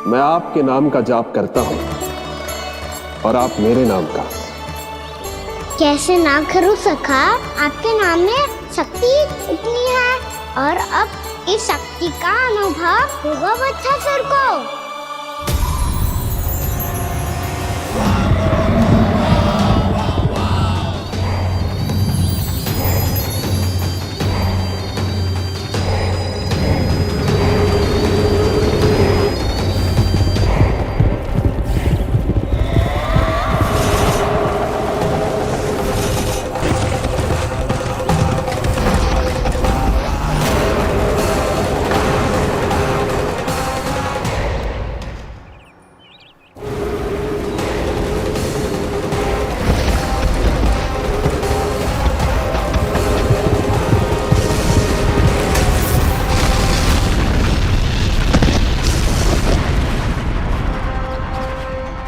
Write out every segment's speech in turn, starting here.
मैं आपके नाम का जाप करता हूं और आप मेरे नाम का। कैसे ना करूं सखा, आपके नाम में शक्ति इतनी है और अब इस शक्ति का अनुभव होगा बच्चासुर को।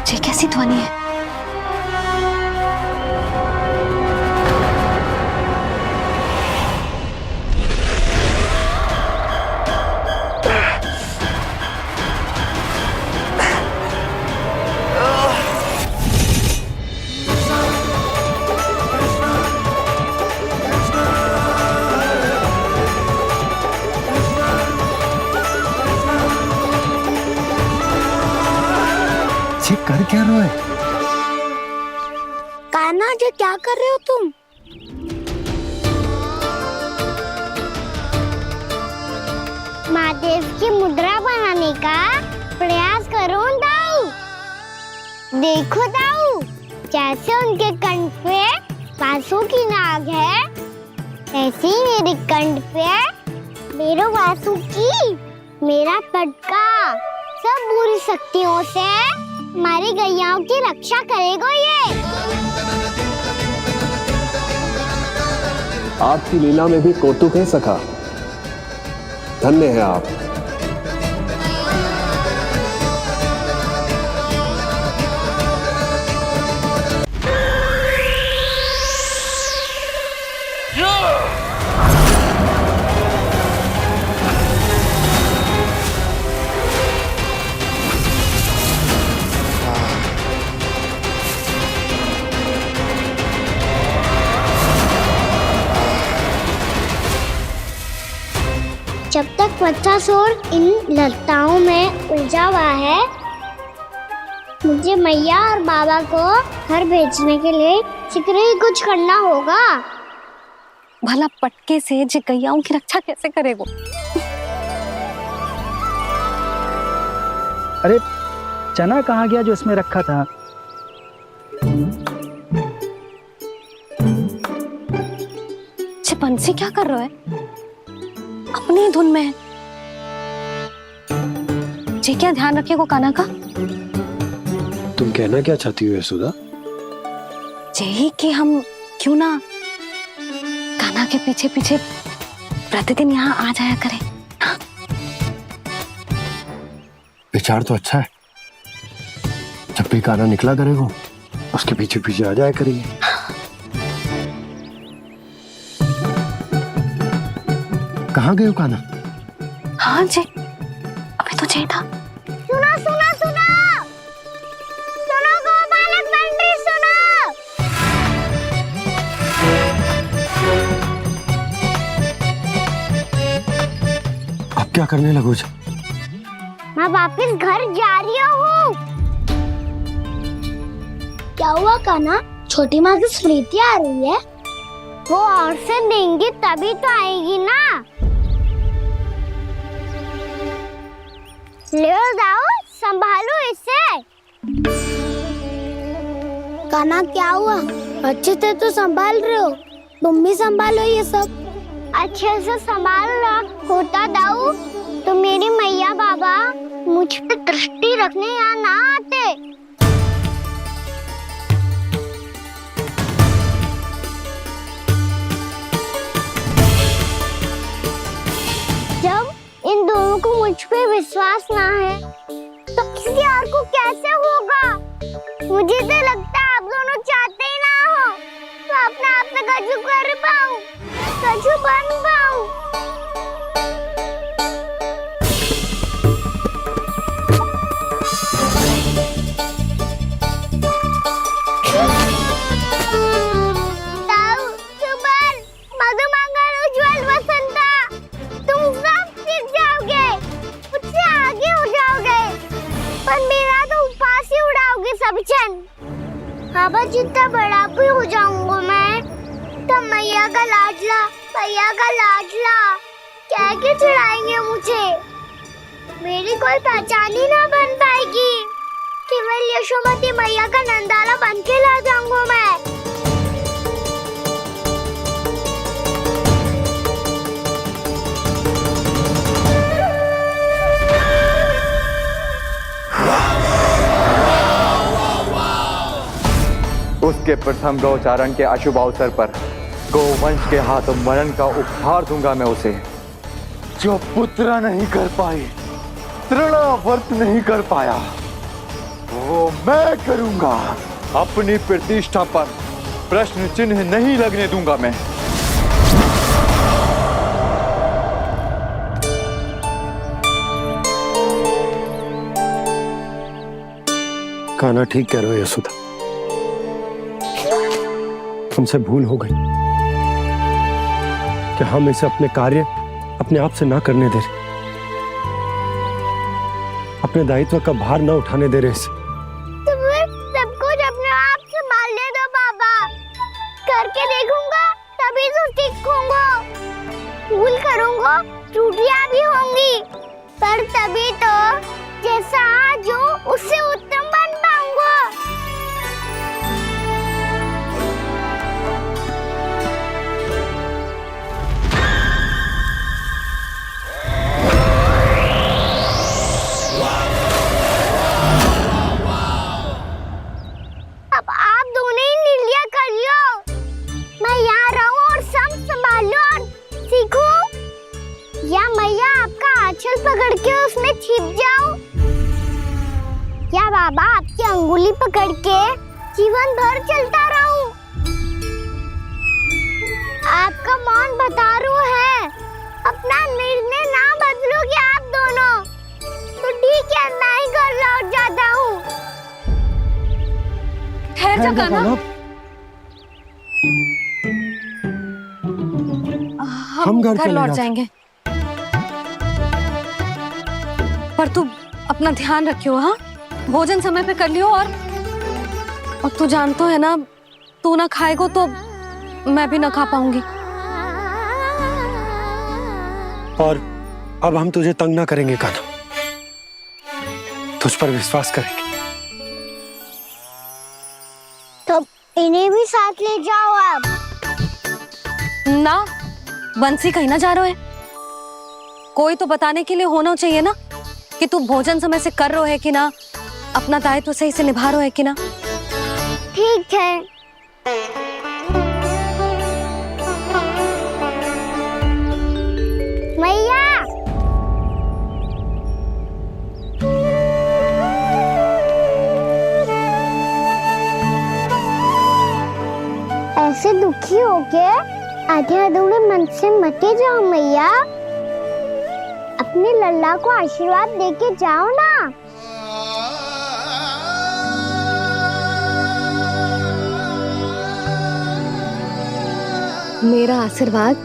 ये कैसी ध्वनि है? ये कर क्या रहे हो? कान्हा जी क्या कर रहे हो तुम? महादेव की मुद्रा बनाने का प्रयास करो दाऊ। देखो दाऊ, जैसे उनके कंठ पे बांसुरी की नाग है, ऐसे ही मेरे कंठ पे मेरो वासुकी, मेरा पटका, सब बुरी शक्तियों से हमारी गैयाओं की रक्षा करेगा ये। आपकी लीला में भी कौतुक है सखा, धन्य है आप। जब तक बच्चासुर इन लताओं में उलझा हुआ है, मुझे मैया और बाबा को घर भेजने के लिए शीघ्र ही कुछ करना होगा। भला पटके से जे गैयाओं की रक्षा कैसे करेगो? अरे चना कहाँ गया जो इसमें रखा था? ये बंसी क्या कर रहा है? अपनी धुन में है। जी क्या ध्यान रखिएगा कान्हा का। तुम कहना क्या चाहती हो यशोदा? यही कि हम क्यों ना कान्हा के पीछे पीछे प्रतिदिन यहाँ आ जाया करें। हाँ? विचार तो अच्छा है। जब भी कान्हा निकला करेगा उसके पीछे पीछे आ जाया करेंगे। कहाँ गए हो कान्हा? हाँ जी, अभी तो चाहिए था। सुनो सुनो सुनो, सुनो गोपालक बंटी सुनो। अब क्या करने लगो? मैं वापस घर जा रही हूँ। क्या हुआ कान्हा? छोटी माँ की स्मृति आ रही है? वो और से देंगी तभी तो आएगी ना। ले जाओ, संभालो इसे। कान्हा क्या हुआ? अच्छे से तो संभाल रहे हो, तुम भी संभालो ये सब। अच्छे से संभालना होता दाऊ तो मेरी मैया बाबा मुझ पे दृष्टि रखने यहाँ ना आते। जब इन दोनों को मुझ पे विश्वास ना है तो किसी और को कैसे होगा? मुझे तो लगता है आप दोनों चाहते ही ना हो तो अपने आप पे गजू कर पाऊं, गजू बन पाऊं। सफिशन। बाबा जितना बड़ा भी हो जाऊंगा मैं, तब मैया का लाडला कह के चिढ़ाएंगे मुझे। मेरी कोई पहचान ही ना बन पाएगी। केवल यशोमती मैया का नंदाला बन के ला जाऊंगा मैं। उसके प्रथम गौचारण के अशुभ अवसर पर गोवंश के हाथों मरण का उपहार दूंगा मैं उसे। जो पुत्र नहीं कर पाई, तृणावर्त नहीं कर पाया, वो मैं करूंगा। अपनी प्रतिष्ठा पर प्रश्न चिन्ह नहीं लगने दूंगा मैं। कान्हा ठीक कह रहे हो यशोदा, हमसे भूल हो गई कि हम इसे अपने कार्य अपने आप से ना करने दे रहे, अपने दायित्व का भार ना उठाने दे रहे इसे। तो फिर सब कुछ अपने आप संभालने दो बाबा। करके देखूंगा तभी तो सीखूंगा। भूल करूंगा, त्रुटियां भी होंगी, पर तभी तो जैसा आज हूँ उससे उत्तम बन पाऊंगा। अब आप दोनों ही निर्णय कर लो। मैं यहाँ रहूं और सब संभालूं और सीखूं, या मैया आपका आंचल पकड़ के उसमें छिप जाऊं, या बाबा आपकी अंगुली पकड़ के जीवन भर चलता रहूं। आपका मौन बतारू है। अपना निर्णय ना बदलोगे आप दोनों तो ठीक है, मैं ही घर लौट जाता हूँ। ठहर जा कान्हा, हम घर लौट जाएंगे, पर तू अपना ध्यान रखियो। हाँ, भोजन समय पे कर लियो। और तू जानतो है ना, तू ना खाएगो तो मैं भी ना खा पाऊंगी। और अब हम तुझे तंग ना करेंगे कान्हा, तुझ पर विश्वास करेंगे। तो इन्हें भी साथ ले जाओ आप। ना, बंसी कहीं ना जा रहे है। कोई तो बताने के लिए होना चाहिए ना कि तू भोजन समय से कर रहे है कि ना, अपना दायित्व सही से निभा रहे है कि ना। ठीक है। मैया, ऐसे दुखी हो के आधे अधूरे मन से मत जाओ मैया। अपने लल्ला को आशीर्वाद देके जाओ ना। मेरा आशीर्वाद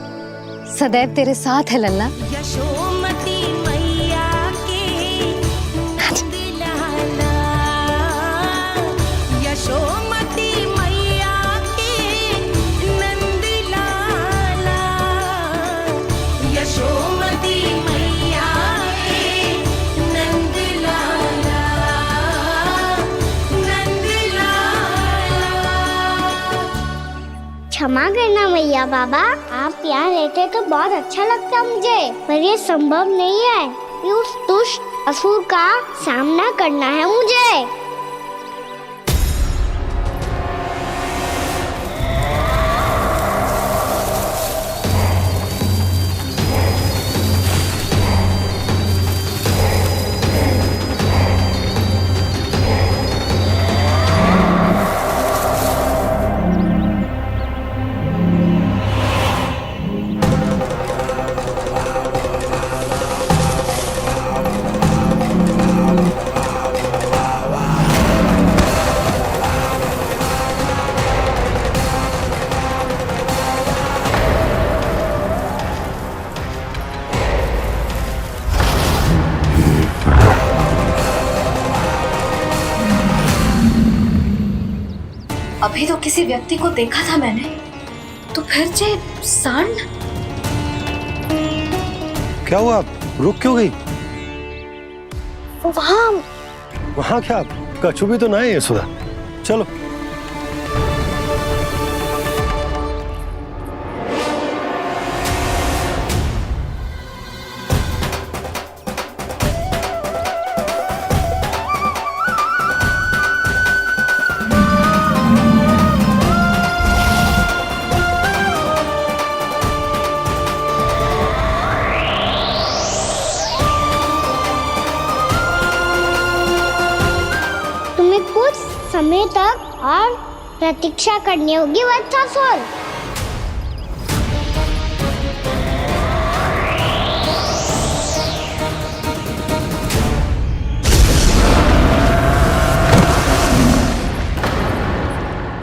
सदैव तेरे साथ है लल्ला। यशोमती मैया के नंद लाला, यशोमती मैया के नंद लाला, यशोमती मैया के नंद लाला, नंद लाला। क्षमा करना मैया बाबा, आप यहाँ रहते तो बहुत अच्छा लगता मुझे, पर ये संभव नहीं है। ये उस दुष्ट असुर का सामना करना है मुझे। अभी तो किसी व्यक्ति को देखा था मैंने, तो फिर जे सांड। क्या हुआ, रुक क्यों गई? वहाँ वहां क्या, कछु भी तो ना है यशोदा। चलो। तुम्हें कुछ समय तक और प्रतीक्षा करनी होगी वत्सासुर।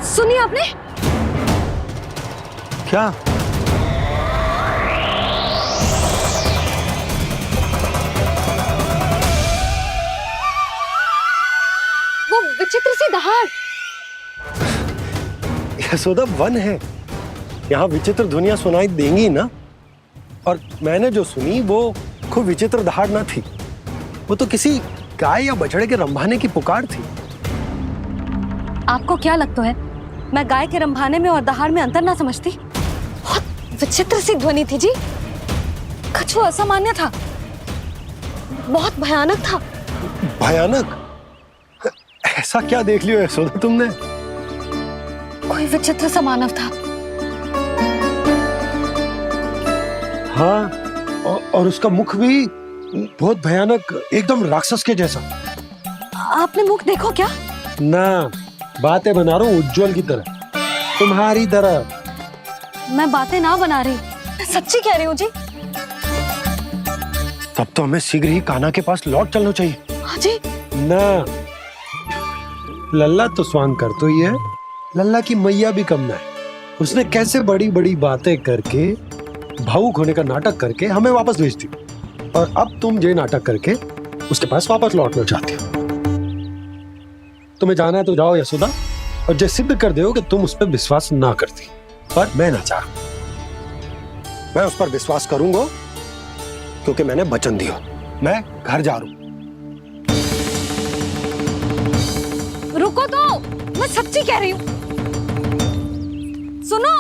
सुनिए आपने? क्या? वो विचित्र सी दहाड़। यशोदा, वन है, यहाँ विचित्र ध्वनियां सुनाई देंगी ना। और मैंने जो सुनी वो खूब विचित्र दहाड़ ना थी, वो तो किसी गाय या बछड़े के रंभाने की पुकार थी। आपको क्या लगता है मैं गाय के रंभाने में और दहाड़ में अंतर ना समझती? बहुत विचित्र सी ध्वनि थी जी, कछु असामान्य था, बहुत भयानक था। भयानक? ऐसा क्या देख लियो यशोदा तुमने? कोई विचित्र सा मानव था। हाँ, और उसका मुख भी बहुत भयानक, एकदम राक्षस के जैसा। आपने मुख देखो क्या? ना, बातें बना रहा हूँ उज्जवल की तरह, तुम्हारी तरह। मैं बातें ना बना रही, मैं सच्ची कह रही हूँ जी। तब तो हमें शीघ्र ही कान्हा के पास लौट चलना चाहिए। हाँ जी। ना, लल्ला तो स्वांग कर तो ही है, लल्ला की मैया भी कम ना है। उसने कैसे बड़ी बड़ी बातें करके, भावुक होने का नाटक करके हमें वापस भेज दी, और अब तुम ये नाटक करके उसके पास वापस लौटना चाहती हो। तुम्हें जाना है तो जाओ यशोदा, और जो सिद्ध कर दो कि तुम उस पर विश्वास ना करती। पर मैं ना चाह, मैं उस पर विश्वास करूंगा क्योंकि मैंने वचन दिया। मैं घर जा रहा हूं। रुको तो, मैं सच्ची कह रही हूँ। सुनो।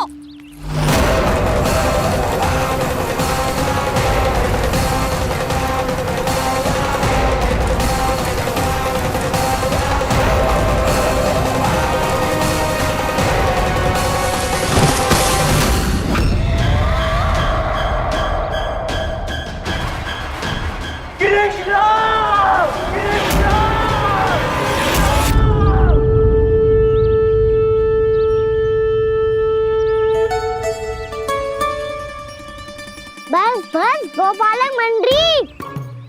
बस बस गोपालक मंडली,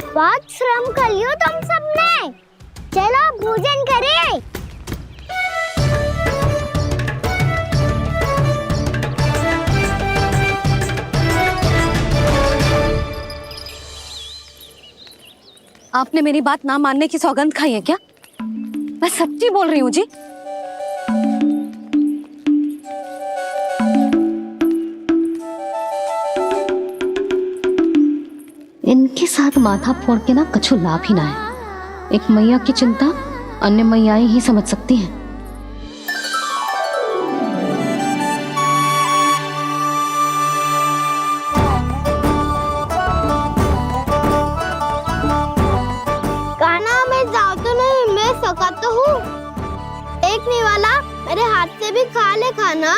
बहुत श्रम कर लियो तुम सबने। चलो भोजन करें। आपने मेरी बात ना मानने की सौगंध खाई है क्या? मैं सच्ची बोल रही हूँ जी। इनके साथ माथा फोड़ के ना कछु लाभ ही ना है। एक मैया की चिंता अन्य मैयाएं ही समझ सकती हैं। कान्हा, मैं जाऊँ तो नहीं, मैं सका तो हूँ। एक नहीं वाला मेरे हाथ से भी खा ले खाना।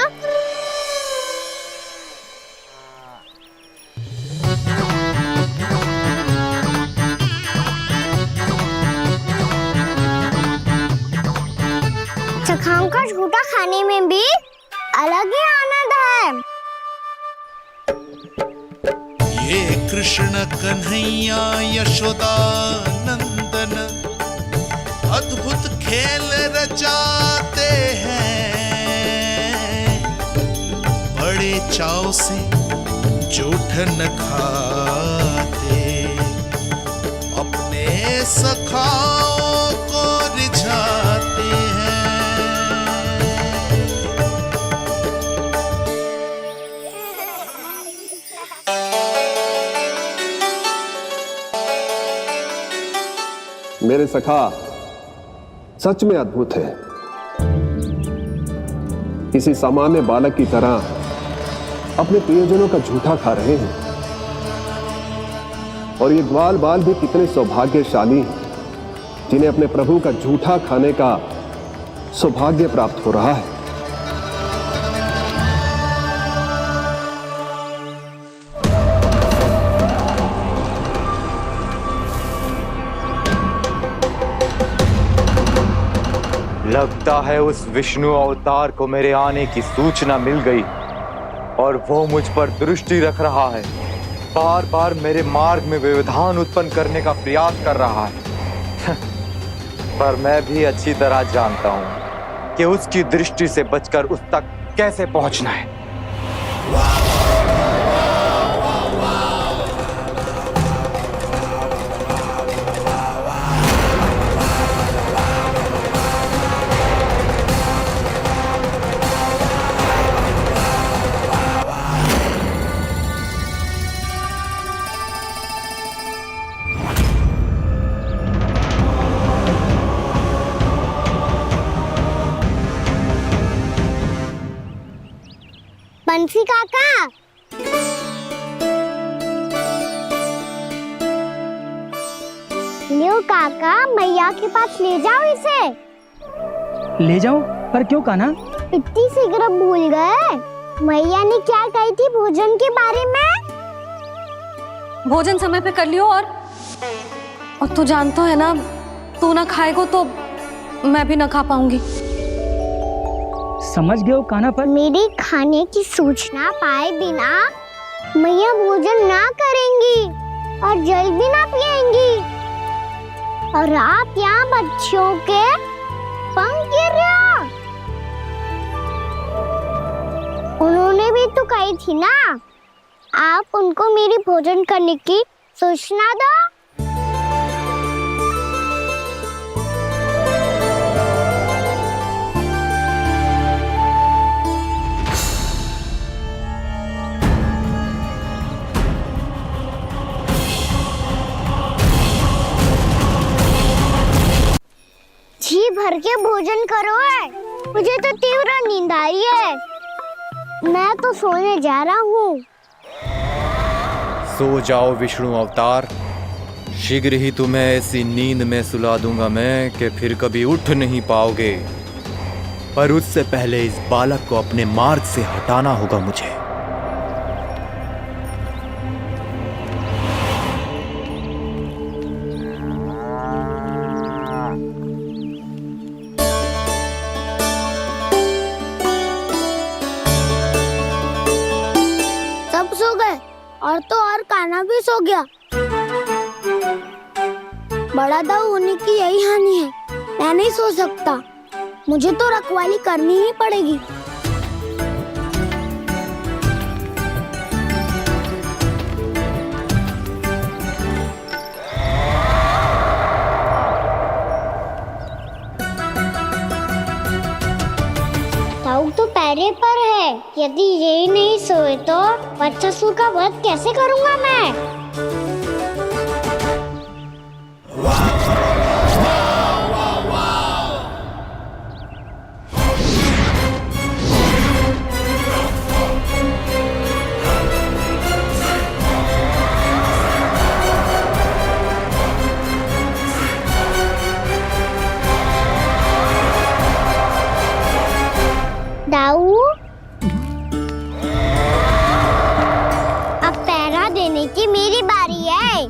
चखाओं का झूठा खाने में भी अलग ही आनंद है। ये कृष्ण कन्हैया यशोदा नंदन अद्भुत खेल रचाते हैं, बड़े चाव से जूठ न खाते, अपने सखाओं को रिझाते हैं। मेरे सखा सच में अद्भुत है। किसी सामान्य बालक की तरह अपने प्रियजनों का झूठा खा रहे हैं। और ये ग्वाल बाल भी कितने सौभाग्यशाली हैं जिन्हें अपने प्रभु का झूठा खाने का सौभाग्य प्राप्त हो रहा है। लगता है उस विष्णु अवतार को मेरे आने की सूचना मिल गई और वो मुझ पर दृष्टि रख रहा है। बार बार मेरे मार्ग में व्यवधान उत्पन्न करने का प्रयास कर रहा है। पर मैं भी अच्छी तरह जानता हूं कि उसकी दृष्टि से बचकर उस तक कैसे पहुंचना है। बंसी काका, लियो काका, मैया के पास ले जाओ इसे। ले जाओ? पर क्यों कान्हा? इतनी शीघ्र भूल गए? मैया ने क्या कही थी भोजन के बारे में? भोजन समय पे कर लियो। और तू जानता है ना, तू ना खाएगा तो मैं भी ना खा पाऊंगी। समझ गए हो कान्हा? पर मेरे खाने की सूचना पाए बिना मैया भोजन ना करेंगी और जल भी ना पिएंगी। और आप यहाँ बच्चों के पंख गिर रहे हो। उन्होंने भी तो कही थी ना, आप उनको मेरी भोजन करने की सूचना दो। जी भर के भोजन करो है, मुझे तो तीव्र नींद आई है। मैं तो सोने जा रहा हूँ। सो जाओ विष्णु अवतार, शीघ्र ही तुम्हें ऐसी नींद में सुला दूंगा मैं कि फिर कभी उठ नहीं पाओगे। पर उससे पहले इस बालक को अपने मार्ग से हटाना होगा मुझे। सब सो गए और तो और कान्हा भी सो गया। बड़ा दाऊ होने की यही हानि है, मैं नहीं सो सकता। मुझे तो रखवाली करनी ही पड़ेगी। दाऊ तो पैरे पर है। यदि यही नहीं सोए तो बच्चासुर का वध कैसे करूंगा मैं? दाऊ, अब पहरा देने की मेरी बारी है।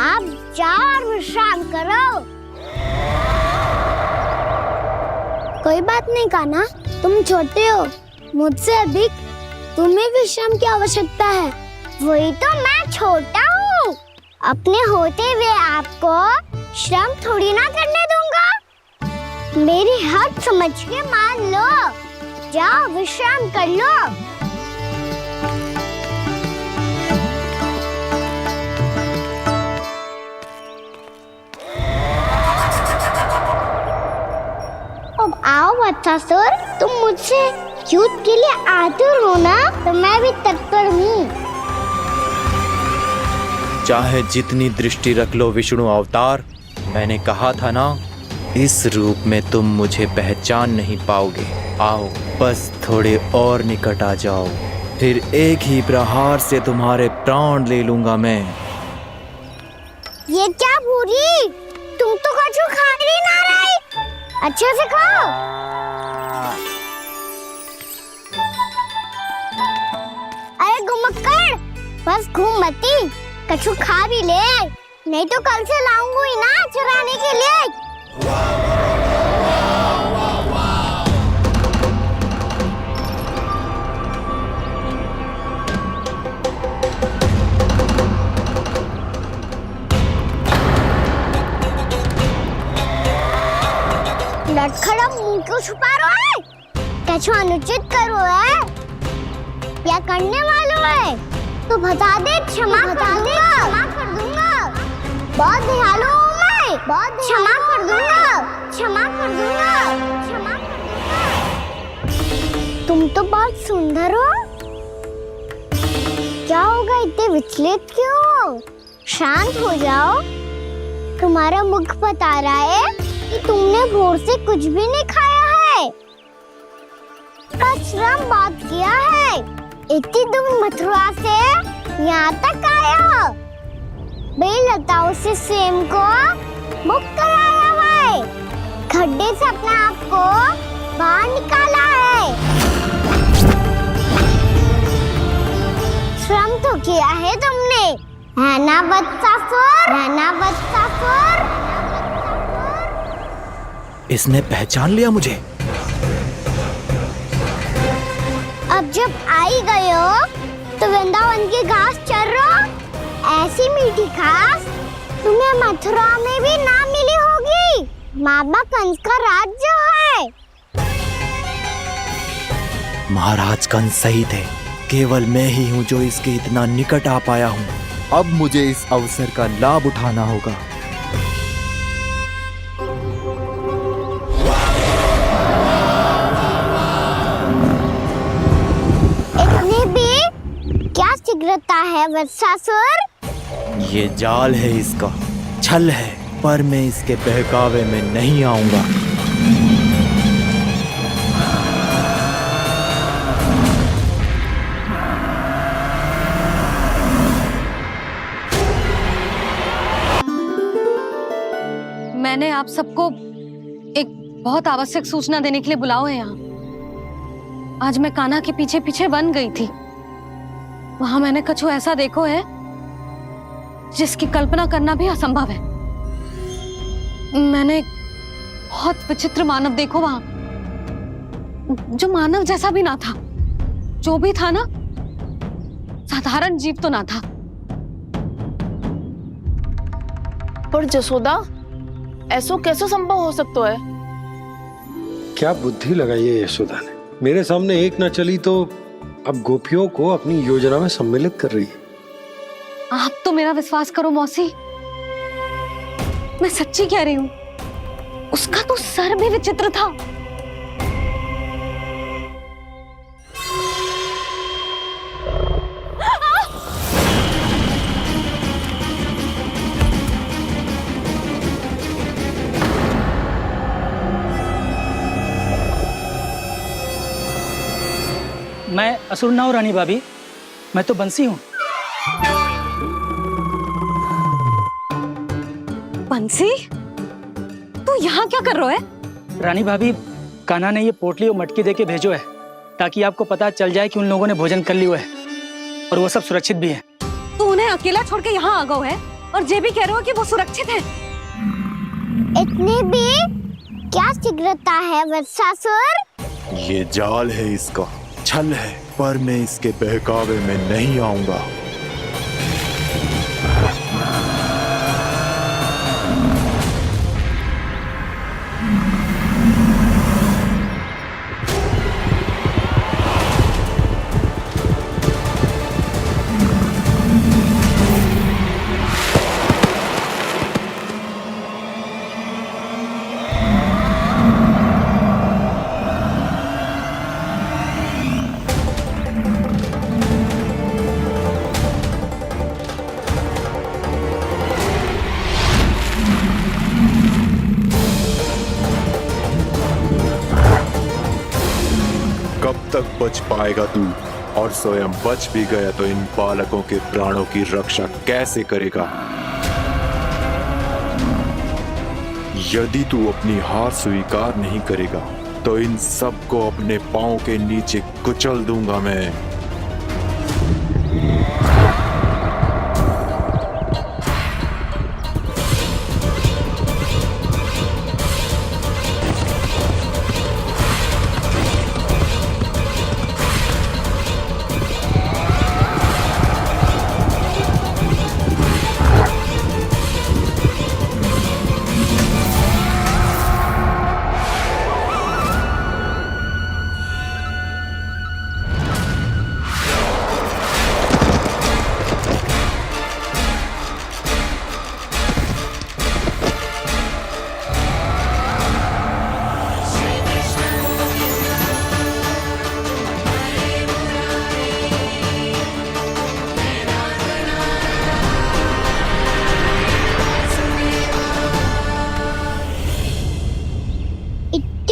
आप जाओ और विश्राम करो। कोई बात नहीं कान्हा, तुम छोटे हो, मुझसे अधिक तुम्हें विश्राम की आवश्यकता है। वही तो, मैं छोटा हूँ। अपने होते हुए आपको श्रम थोड़ी ना करने दूंगा। मेरी हद समझ के मान लो। जाओ विश्राम कर लो। अब आओ बच्चासुर, तुम मुझसे युद्ध के लिए आतुर हो ना, तो मैं भी तत्पर हूँ। चाहे जितनी दृष्टि रख लो विष्णु अवतार, मैंने कहा था ना, इस रूप में तुम मुझे पहचान नहीं पाओगे। आओ बस थोड़े और निकट आ जाओ, फिर एक ही प्रहार से तुम्हारे प्राण ले लूंगा मैं। ये क्या भूरी, तुम तो कछु खा ही ना रही, अच्छे से खाओ। अरे घुमक्कड़, बस घूम मती, कछु खा भी ले, नहीं तो कल से लाऊंगी ही ना चुराने के लिए। लड़खड़ा मुंह क्यों छुपा रहा है? कछु अनुचित करो है या करने वालों है तो बता दे, क्षमा कर दूंगा। बहुत दयालु हूँ मैं, बहुत क्षमा कर दूंगा। तुम तो बहुत सुंदर हो, क्या होगा इतने विचलित क्यों हो? शांत हो जाओ, तुम्हारा मुख बता रहा है कि तुमने भोर से कुछ भी नहीं खाया है, बस श्रम बात किया है। इतनी दूर मथुरा से यहाँ तक आया हो, बेलताओं से स्वयं को मुक्त कराया है, खड्डे से अपने आप को बाहर निकाला है। श्रम तो किया है तुमने, है ना वत्सासुर? इसने पहचान लिया मुझे। अब जब आई गए हो तो वृंदावन की घास चर रहो, ऐसी मीठी घास तुम्हें मथुरा में भी ना मिली होगी। मामा कंस का राज्य है। महाराज कंस सही थे, केवल मैं ही हूँ जो इसके इतना निकट आ पाया हूँ। अब मुझे इस अवसर का लाभ उठाना होगा। इतने भी क्या शीघ्रता है वत्सासुर? ये जाल है इसका, छल है, पर मैं इसके बहकावे में नहीं आऊंगा। मैंने आप सबको एक बहुत आवश्यक सूचना देने के लिए बुलाओ है यहाँ। आज मैं कान्हा के पीछे पीछे वन गई थी, वहां मैंने कछु ऐसा देखो है जिसकी कल्पना करना भी असंभव है। मैंने एक बहुत विचित्र मानव देखो वहां, जो मानव जैसा भी ना था, जो भी था ना साधारण जीव तो ना था। पर जसोदा, ऐसो कैसे संभव हो सकता है? क्या बुद्धि लगाई है यशोदा ने। मेरे सामने एक ना चली तो अब गोपियों को अपनी योजना में सम्मिलित कर रही है। आप तो मेरा विश्वास करो मौसी, मैं सच्ची कह रही हूं, उसका तो सर भी विचित्र था। मैं असुर ना हूँ रानी भाभी, मैं तो बंसी हूँ। बंसी, तू यहाँ क्या कर रहा है? रानी भाभी, कान्हा ने ये पोटली और मटकी देके भेजो है ताकि आपको पता चल जाए कि उन लोगों ने भोजन कर लिया है और वो सब सुरक्षित भी है। तू उन्हें अकेला छोड़ के यहाँ आ गया है और ये भी कह रहे हो कि वो सुरक्षित है। इतने भी क्या शीघ्रता है वत्सासुर? ये जाल है इसका, छल है, पर मैं इसके बहकावे में नहीं आऊंगा। तक बच पाएगा तू? और स्वयं बच भी गया तो इन बालकों के प्राणों की रक्षा कैसे करेगा? यदि तू अपनी हार स्वीकार नहीं करेगा तो इन सबको अपने पांव के नीचे कुचल दूंगा मैं।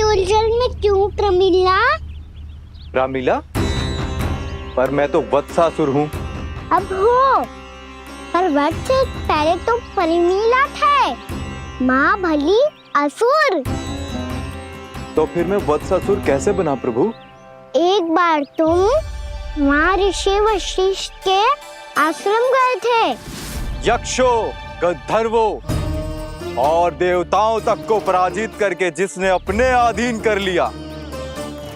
उलझन में क्यों प्रमिला? रामीला, पर मैं तो वत्सासुर हूँ। अब हो, पर वट से पहले तो परिमीला थे, माँ भली असुर। तो फिर मैं वत्सासुर कैसे बना प्रभु? एक बार तुम वहाँ ऋषि वशिष्ठ के आश्रम गए थे। यक्षो, गंधर्वों और देवताओं तक को पराजित करके जिसने अपने अधीन कर लिया,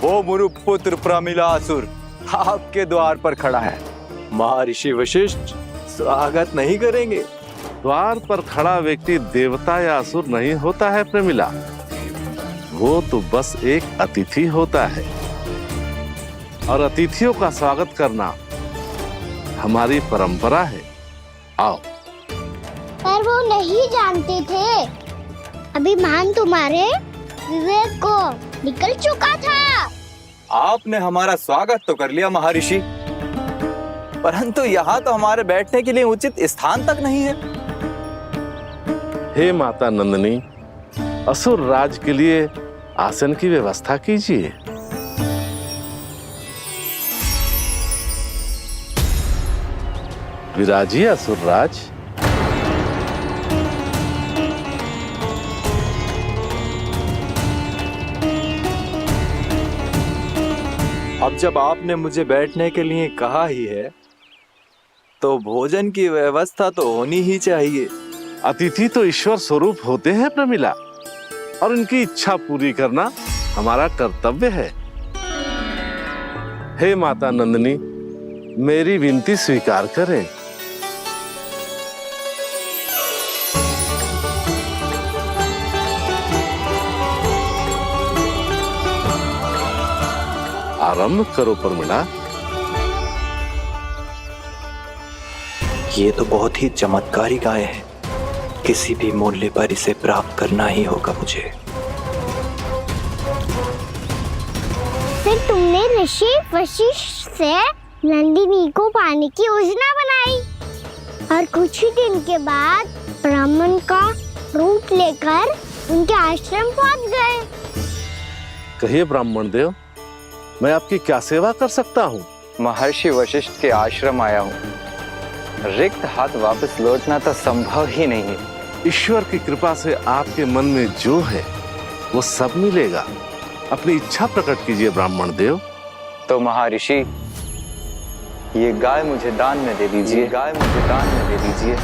वो मुरुपुत्र प्रमिलासुर आपके द्वार पर खड़ा है। महर्षि वशिष्ठ स्वागत नहीं करेंगे? द्वार पर खड़ा व्यक्ति देवता या असुर नहीं होता है प्रमिला, वो तो बस एक अतिथि होता है, और अतिथियों का स्वागत करना हमारी परंपरा है। आओ। पर वो नहीं जानते थे, अभिमान तुम्हारे विवेक को निकल चुका था। आपने हमारा स्वागत तो कर लिया महर्षि, परंतु यहाँ तो हमारे बैठने के लिए उचित स्थान तक नहीं है। हे माता नंदिनी, असुर राज के लिए आसन की व्यवस्था कीजिए। विराजिए असुर राज। अब जब आपने मुझे बैठने के लिए कहा ही है, तो भोजन की व्यवस्था तो होनी ही चाहिए। अतिथि तो ईश्वर स्वरूप होते हैं प्रमिला, और उनकी इच्छा पूरी करना हमारा कर्तव्य है। हे माता नंदिनी, मेरी विनती स्वीकार करें। आरंभ करो प्रमिला। ये तो बहुत ही चमत्कारी गाय है, किसी भी मूल्य पर इसे प्राप्त करना ही होगा मुझे। फिर तुमने ऋषि वशिष्ठ से नंदिनी को पाने की योजना बनाई, और कुछ ही दिन के बाद ब्राह्मण का रूप लेकर उनके आश्रम पहुंच गए। कहिए ब्राह्मण देव, मैं आपकी क्या सेवा कर सकता हूँ? महर्षि वशिष्ठ के आश्रम आया हूँ। रिक्त हाथ वापस लौटना तो संभव ही नहीं है। ईश्वर की कृपा से आपके मन में जो है वो सब मिलेगा। अपनी इच्छा प्रकट कीजिए ब्राह्मण देव। तो महर्षि, ये गाय मुझे दान में दे दीजिए। गाय मुझे दान में दे दीजिए।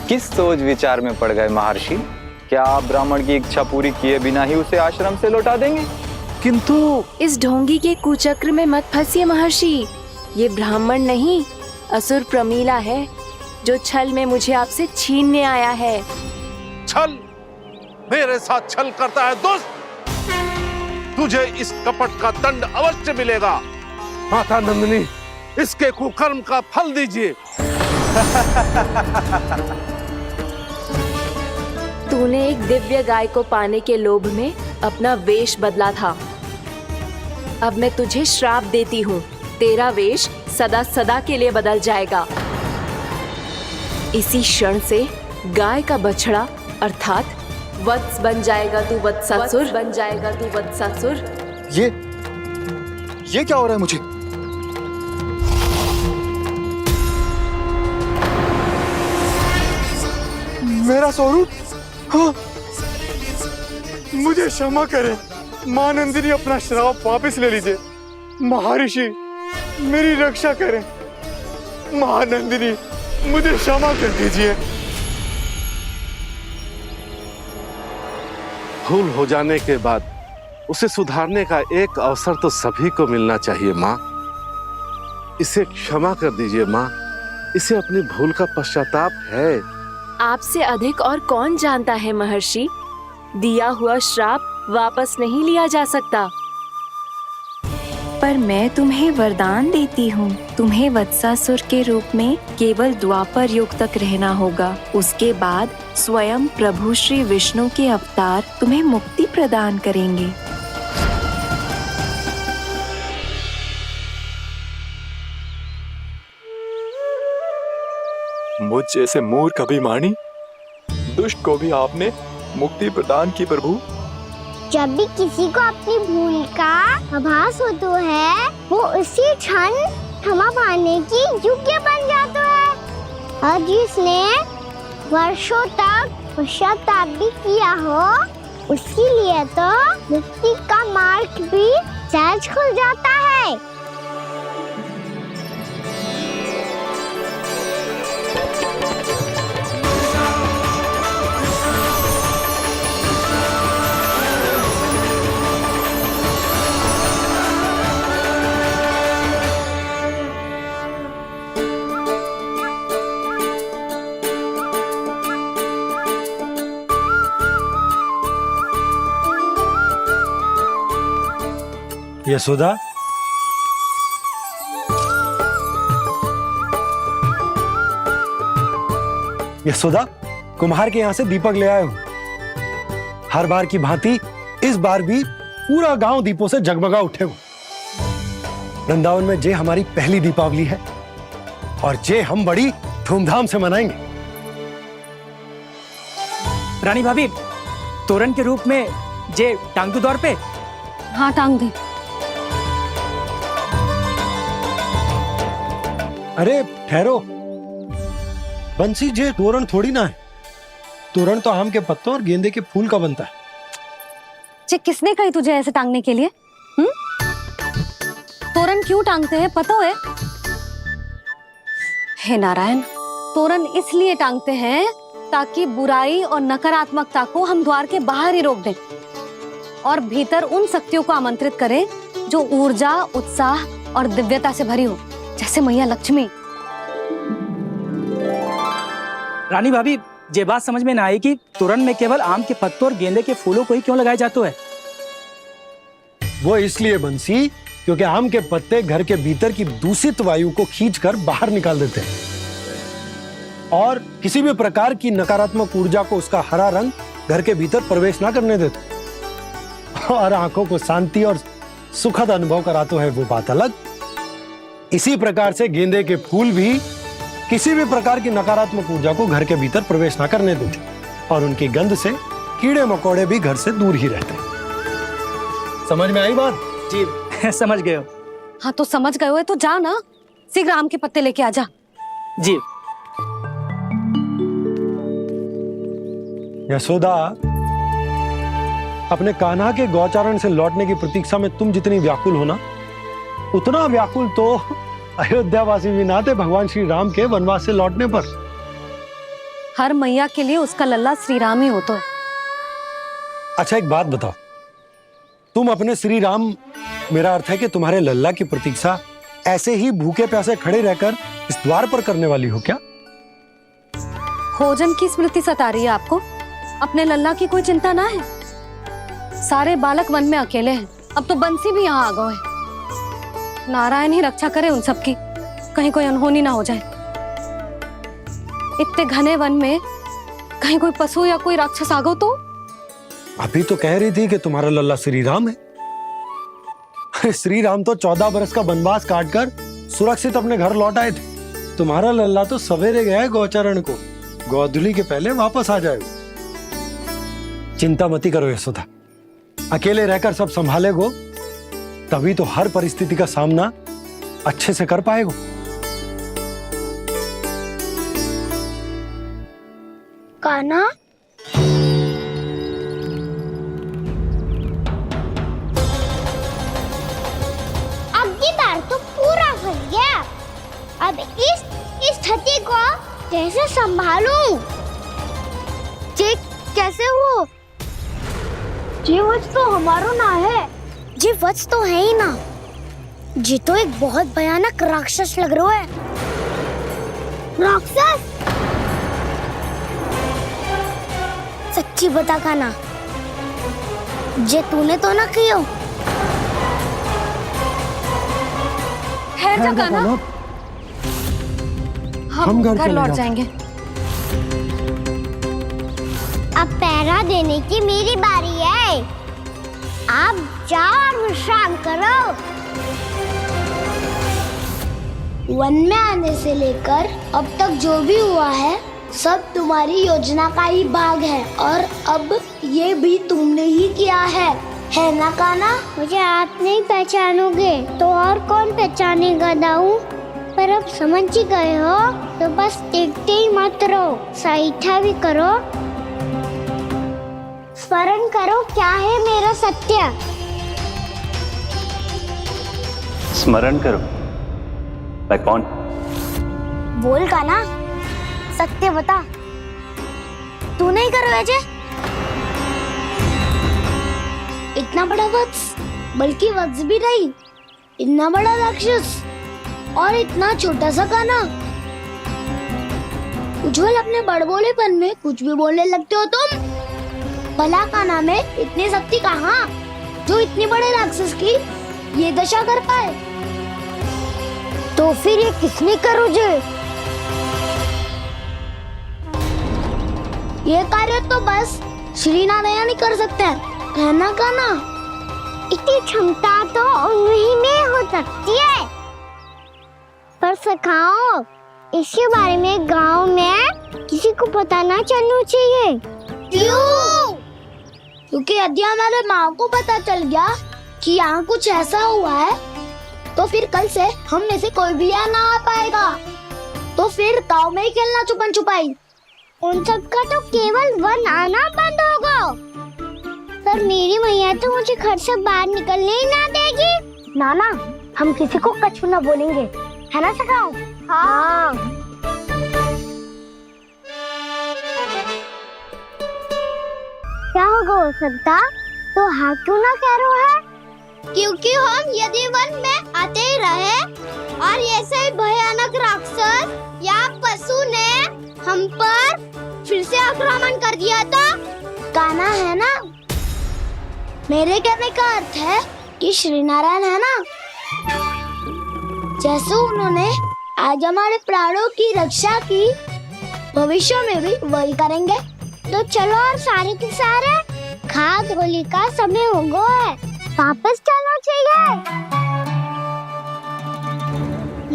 किस सोच विचार में पड़ गए महर्षि? क्या आप ब्राह्मण की इच्छा पूरी किए बिना ही उसे आश्रम से लौटा देंगे? किंतु इस ढोंगी के कुचक्र में मत फंसिए महर्षि। ये ब्राह्मण नहीं, असुर प्रमीला है, जो छल में मुझे आपसे छीनने आया है। छल? मेरे साथ छल करता है दुष्ट? तुझे इस कपट का दंड अवश्य मिलेगा। माता नंदिनी, इसके कुकर्म का फल दीजिए। तूने एक दिव्य गाय को पाने के लोभ में अपना वेश बदला था। अब मैं तुझे श्राप देती हूँ, तेरा वेश सदा सदा के लिए बदल जाएगा। इसी क्षण से गाय का बछड़ा अर्थात वत्स बन जाएगा तू वत्सासुर, बन जाएगा तू वत्सासुर। ये क्या हो रहा है मुझे? मेरा स्वरूप, हाँ। मुझे क्षमा करें मां नंदिनी, अपना श्राप वापस ले लीजिए। महर्षि मेरी रक्षा करें। महानंदिनी मुझे क्षमा कर दीजिए। भूल हो जाने के बाद उसे सुधारने का एक अवसर तो सभी को मिलना चाहिए माँ। इसे क्षमा कर दीजिए माँ, इसे अपनी भूल का पश्चाताप है। आपसे अधिक और कौन जानता है महर्षि, दिया हुआ श्राप वापस नहीं लिया जा सकता। पर मैं तुम्हें वरदान देती हूँ, तुम्हें वत्सासुर के रूप में केवल द्वापर युग तक रहना होगा। उसके बाद स्वयं प्रभु श्री विष्णु के अवतार तुम्हें मुक्ति प्रदान करेंगे। मुझ जैसे मूर्ख अभिमानी दुष्ट को भी आपने मुक्ति प्रदान की प्रभु। जब भी किसी को अपनी भूल का आभास होता है, वो उसी क्षण क्षमा पाने की योग्य बन जाता है। और जिसने वर्षों तक पश्चाताप भी किया हो, उसके लिए तो मुक्ति का मार्ग भी सहज खुल जाता है। यशोदा, यशोदा, कुम्हार के यहाँ से दीपक ले आया हूं। हर बार की भांति इस बार भी पूरा गांव दीपों से जगमगा उठे हो। वृंदावन में जे हमारी पहली दीपावली है और जे हम बड़ी धूमधाम से मनाएंगे। रानी भाभी, तोरण के रूप में जे टांग दो दौर पे। हाँ, टांग दे। अरे ठहरो, बंसी, जे तोरण थोड़ी ना है। तोरण तो आम के पत्तों और गेंदे के फूल का बनता है। जे किसने कही तुझे ऐसे टांगने के लिए? तोरण क्यों टांगते हैं पता है? हे नारायण, तोरण इसलिए टांगते हैं ताकि बुराई और नकारात्मकता को हम द्वार के बाहर ही रोक दें और भीतर उन शक्तियों को आमंत्रित करें जो ऊर्जा, उत्साह और दिव्यता से भरी हो, जैसे मैया लक्ष्मी। रानी भाभी, ये बात समझ में ना आई कि तोरण में केवल आम के पत्तों और गेंदे के फूलों को ही क्यों लगाया जाता है? वो इसलिए बंसी, क्योंकि आम के पत्ते घर के भीतर की दूषित वायु को खींचकर बाहर निकाल देते हैं और किसी भी प्रकार की नकारात्मक ऊर्जा को उसका हरा रंग घर के भीतर प्रवेश ना करने देते और आंखों को शांति और सुखद अनुभव कराते है, वो बात अलग। इसी प्रकार से गेंदे के फूल भी किसी भी प्रकार की नकारात्मक ऊर्जा को घर के भीतर प्रवेश ना करने देते और उनकी गंध से कीड़े मकोड़े भी घर से दूर ही रहते हैं। समझ में आई बात? जी समझ गए हो। हाँ, तो समझ गए हो तो जा ना, शीघ्र आम के पत्ते लेके आ जा। जी। यशोदा, अपने कान्हा के गौचारण से लौटने की प्रतीक्षा में तुम जितनी व्याकुल हो ना, उतना व्याकुल तो अयोध्यावासी भी ना थे भगवान श्री राम के वनवास से लौटने पर। हर मैया के लिए उसका लल्ला श्री राम ही होता है। अच्छा, एक बात बताओ, तुम अपने श्री राम, मेरा अर्थ है कि तुम्हारे लल्ला की प्रतीक्षा ऐसे ही भूखे प्यासे खड़े रहकर इस द्वार पर करने वाली हो क्या? भोजन की स्मृति सता रही है आपको? अपने लल्ला की कोई चिंता ना है। सारे बालक वन में अकेले हैं, अब तो बंसी भी यहाँ आ गए हैं। नारायण ही रक्षा करे उन सबकी, कहीं कोई अनहोनी ना हो जाए। इतने घने वन में कहीं कोई पशु या कोई राक्षस आ गो तो? अभी तो कह रही थी कि तुम्हारा लल्ला श्री राम है। श्री राम तो 14 बरस का वनवास काटकर सुरक्षित अपने घर लौट आए थे। तुम्हारा लल्ला तो सवेरे गया है गौचरण को, गोधूली के पहले वापस आ जाएगा। चिंता मती करो यशोदा, अकेले रहकर सब संभालेगो तभी तो हर परिस्थिति का सामना अच्छे से कर पाएगो। कान्हा, अब की बार तो पूरा फंस गया। अब इस स्थिति को कैसे संभालूं? जी कैसे हो? जी वत्स तो हमारो ना है। जी वत्स तो है ही ना। जी तो एक बहुत भयानक राक्षस लग रहा है। राक्षस? सच्ची बता कान्हा, जे तूने तो ना कियो? है जा कान्हा, हम घर लौट जाएंगे। अब पहरा देने की मेरी बारी है। आप जाओ और विश्राम करो। वन में आने से लेकर अब तक जो भी हुआ है सब तुम्हारी योजना का ही भाग है, और अब ये भी तुमने ही किया है ना कान्हा? मुझे आप नहीं पहचानोगे तो और कौन पहचानेगा दाऊ? पर अब समझ ही गए हो तो बस देखते ही मत रहो, सहीठा भी करो। स्मरण करो क्या है मेरा सत्य। स्मरण करो? मैं कौन? बोल कान्हा, सत्य बता। तू नहीं करो अजय? इतना बड़ा वत्स, बल्कि वत्स भी नहीं, इतना बड़ा राक्षस और इतना छोटा सा कान्हा। उज्जवल, अपने बड़बोलेपन में कुछ भी बोलने लगते हो तुम। भला कान्हा में इतनी शक्ति कहाँ जो इतने बड़े राक्षस की ये दशा कर पाए? तो फिर ये किसने करो जे? ये कार्य तो बस श्री नारायण ही कर सकते हैं, है ना कान्हा? इतनी क्षमता तो उन्हीं में हो सकती है, पर सखाओ इसके बारे में गांव में किसी को पता ना चलना चाहिए। क्यों? क्योंकि यदि हमारे माँ को पता चल गया कि यहाँ कुछ ऐसा हुआ है तो फिर कल से हम में से कोई भी यहाँ ना आ पाएगा। तो फिर गांव में ही खेलना छुपन छुपाई। उन सबका तो केवल वन आना बंद होगा। पर मेरी मैया तो मुझे घर से बाहर निकलने ही ना देगी। नाना, हम किसी को कछु ना बोलेंगे, है ना सखाओ? हाँ। क्या होगा हो सकता? तो हाँ क्यों ना कह रहा है? क्योंकि हम यदि वन में आते ही रहे और ऐसे भयानक राक्षस या पशु ने हम पर फिर से आक्रमण कर दिया तो कान्हा, है ना? मेरे कहने का अर्थ है कि श्री नारायण है ना, जैसे उन्होंने आज हमारे प्राणों की रक्षा की, भविष्य में भी वही करेंगे। तो चलो और सारे के सारे खाद होली का समय हो गया है, वापस चलना चाहिए।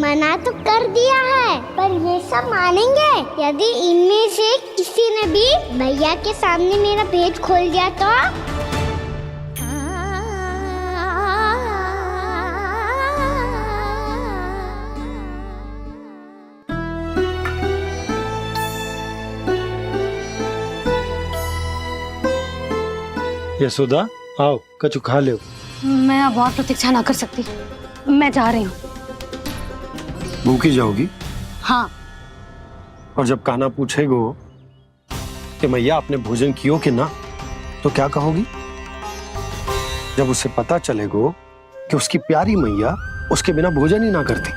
मना तो कर दिया है, पर ये सब मानेंगे यदि इनमें से किसी ने भी भैया के सामने मेरा पेट खोल दिया तो? यशोदा, आओ कछु खा लो। मैं अब और प्रतीक्षा ना कर सकती, मैं जा रही हूँ। भूखी जाओगी? हाँ। और जब कान्हा पूछेगो कि मैया आपने भोजन कियो कि ना, तो क्या कहोगी? जब उसे पता चलेगो कि उसकी प्यारी मैया उसके बिना भोजन ही ना करती,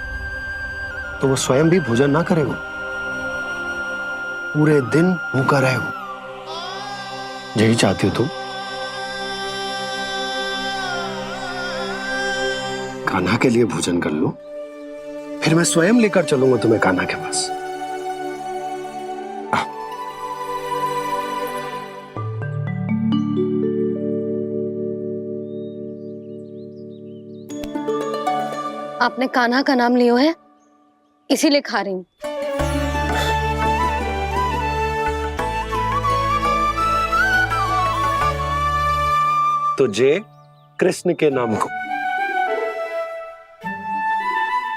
तो वो स्वयं भी भोजन ना करेगो, पूरे दिन भूखा रहेगो। यही चाहती हो तुम? कान्हा के लिए भोजन कर लो, फिर मैं स्वयं लेकर चलूंगा तुम्हें कान्हा के पास। आपने कान्हा का नाम लियो है, इसीलिए खा रही हूँ। तो जे कृष्ण के नाम को।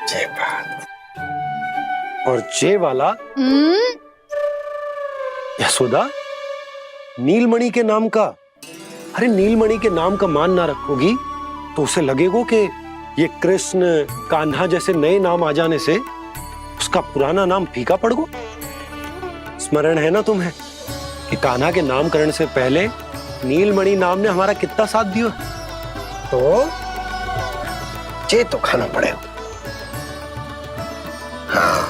जे बात। और जे वाला यशोदा नीलमणि के नाम का। अरे नीलमणि के नाम का मान ना रखोगी तो उसे लगेगा कि ये कृष्ण कान्हा जैसे नए नाम आ जाने से उसका पुराना नाम फीका पड़ गो। स्मरण है ना तुम्हें कि कान्हा के नामकरण से पहले नीलमणि नाम ने हमारा कितना साथ दिया। तो जे तो खाना पड़ेगा। हाँ।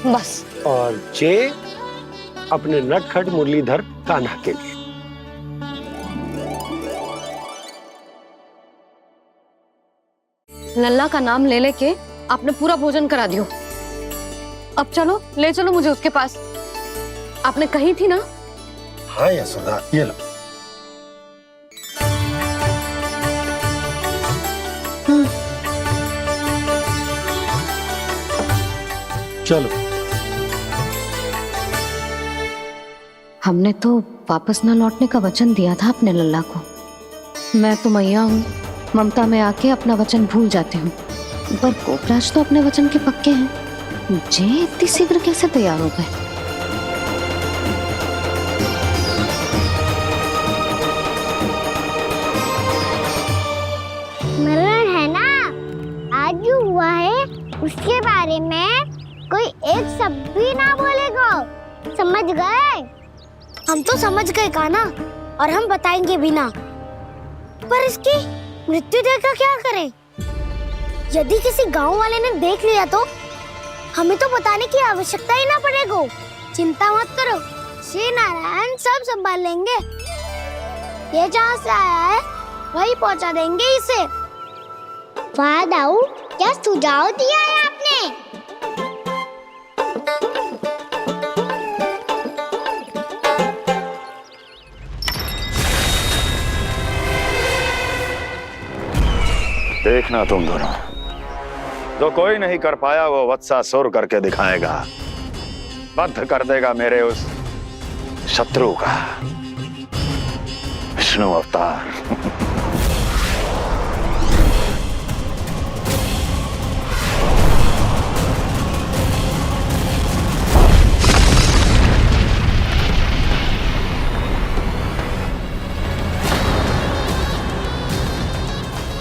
बस। और जे अपने नटखट मुरलीधर कान्हा के लिए। लल्ला का नाम ले लेके आपने पूरा भोजन करा दियो। अब चलो, ले चलो मुझे उसके पास। आपने कही थी ना। हाँ यशोदा, ये लो। चलो। हमने तो वापस न लौटने का वचन दिया था अपने लल्ला को। मैं तो मैया हूँ, ममता में आके अपना वचन भूल जाती हूँ, पर गोपराज तो अपने वचन के पक्के हैं। जे इतनी शीघ्र कैसे तैयार हो गए? स्मरण है ना, आज जो हुआ है उसके बारे में कोई एक शब्द भी ना बोलेगा। समझ गए? हम तो समझ गए कान्हा, और हम बताएंगे भी ना। पर इसकी मृत्यु देखकर क्या करें? यदि किसी गांव वाले ने देख लिया तो हमें तो बताने की आवश्यकता ही ना पड़ेगा। चिंता मत करो, श्री नारायण सब संभाल लेंगे। ये जहाँ से आया है वही पहुँचा देंगे इसे। वाह दाऊ, क्या सुझाव दिया है आपने। देखना तुम दोनों, जो कोई नहीं कर पाया वो वत्सासुर करके दिखाएगा। बद्ध कर देगा मेरे उस शत्रु का विष्णु अवतार।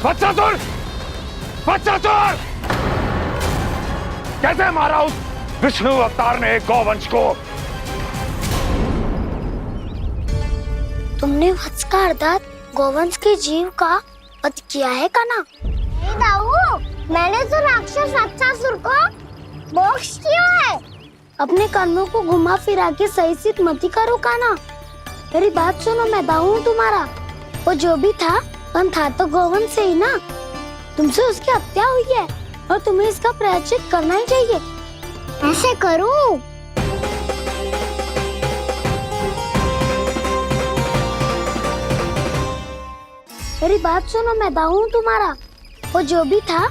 वत्सासुर! वत्सासुर! कैसे मारा उस विष्णु अवतार ने गौवंश को? तुमने वत्स का अर्थात गौवंश के जीव का वध किया है कान्हा? नहीं दाऊ, मैंने तो राक्षस वत्सासुर को मोक्ष दिया है। अपने कर्मों को घुमा फिरा के सही सिद्ध मत करो कान्हा। मेरी बात सुनो, मैं दाऊ हूँ तुम्हारा। वो जो भी था तो गौवंश से ही ना। तुमसे उसकी हत्या हुई है और तुम्हें इसका प्रायश्चित करना ही चाहिए। ऐसे करूं? मेरी बात सुनो, मैं दाऊ हूँ तुम्हारा। वो जो भी था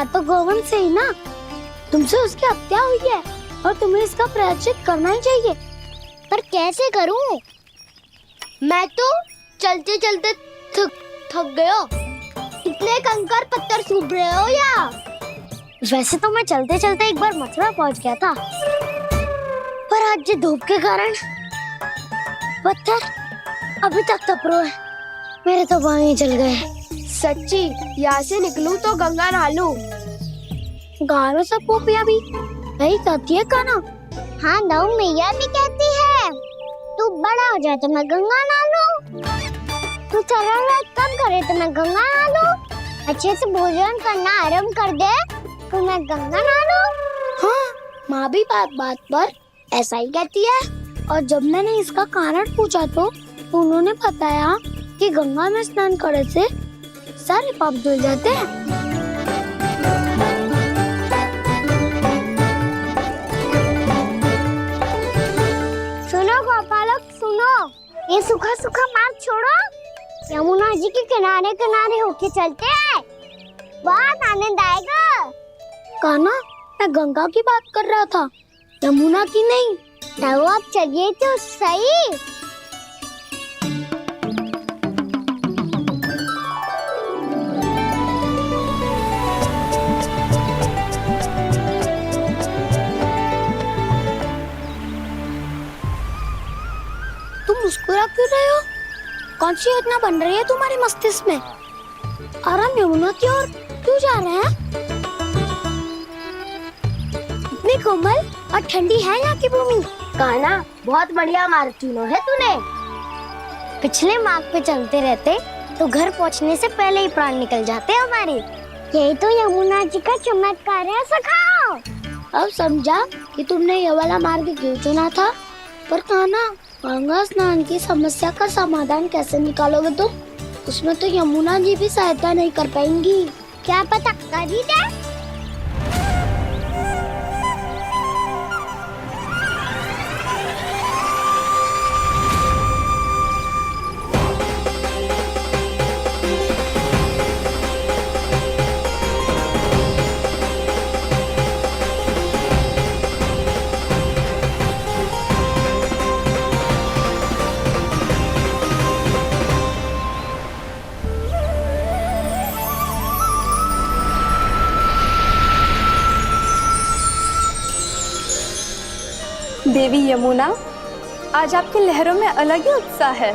तो गौवंश से ही ना। तुमसे उसकी हत्या हुई है और तुम्हें इसका प्रायश्चित करना ही चाहिए। पर कैसे करूं? मैं तो चलते चलते थक गया। इतने कंकर पत्थर सूख रहे हो या? वैसे तो मैं चलते चलते एक बार मथुरा पहुंच गया था, पर आज धूप के कारण पत्थर अभी तक तप रहे हैं। मेरे तो पाँव ही जल गए। सच्ची, यहाँ से निकलूं तो गंगा नहा लूं। गाँव में सब पोपिया भी यही कहती है कान्हा। हाँ दाऊ, मैया भी कहती है तू बड़ा हो जाए तो मैं गंगा नहा लूं, तू चरण व्रत कब करे तो मैं गंगा नहा लूं, अच्छे से भोजन करना आरंभ कर दे तो मैं गंगा नहा लूं। हाँ, माँ भी बात बात पर ऐसा ही कहती है। और जब मैंने इसका कारण पूछा तो उन्होंने बताया कि गंगा में स्नान करने से सारे पाप धुल जाते हैं। सुनो गोपालक सुनो, ये सूखा सूखा मार्ग छोड़ो, यमुना जी के किनारे किनारे होके चलते हैं, बहुत आनंद आएगा। कान्हा, मैं गंगा की बात कर रहा था, यमुना की नहीं। तो आप चलिए तो सही। तुम मुस्कुरा क्यों रहे हो? कौन सी योजना बन रही है तुम्हारे मस्तिष्क में? और हम यमुना की ओर क्यों जा रहे हैं? इतनी कोमल और ठंडी है यहाँ की भूमि। कान्हा, बहुत बढ़िया मार्ग चुना है तूने। पिछले मार्ग पे चलते रहते तो घर पहुँचने से पहले ही प्राण निकल जाते हमारे। यही तो यमुना जी का चमत्कार है सखा। अब समझा कि तुमने ये वाला मार्ग क्यों चुना था। पर कान्हा, गंगा स्नान की समस्या का समाधान कैसे निकालोगे तुम? उसमें तो यमुना जी भी सहायता नहीं कर पाएंगी। क्या पता कर ही दे। देवी यमुना, आज आपकी लहरों में अलग ही उत्साह है।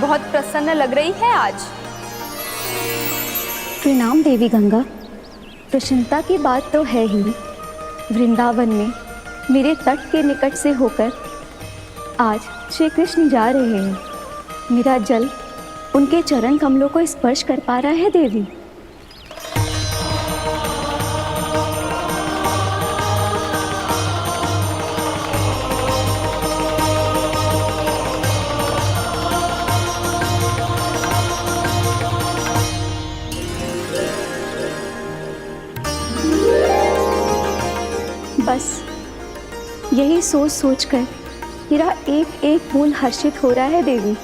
बहुत प्रसन्न लग रही है आज। प्रणाम देवी गंगा। प्रसन्नता की बात तो है ही। वृंदावन में मेरे तट के निकट से होकर आज श्री कृष्ण जा रहे हैं। मेरा जल उनके चरण कमलों को स्पर्श कर पा रहा है देवी। बस यही सोच सोचकर मेरा एक एक बूंद हर्षित हो रहा है देवी।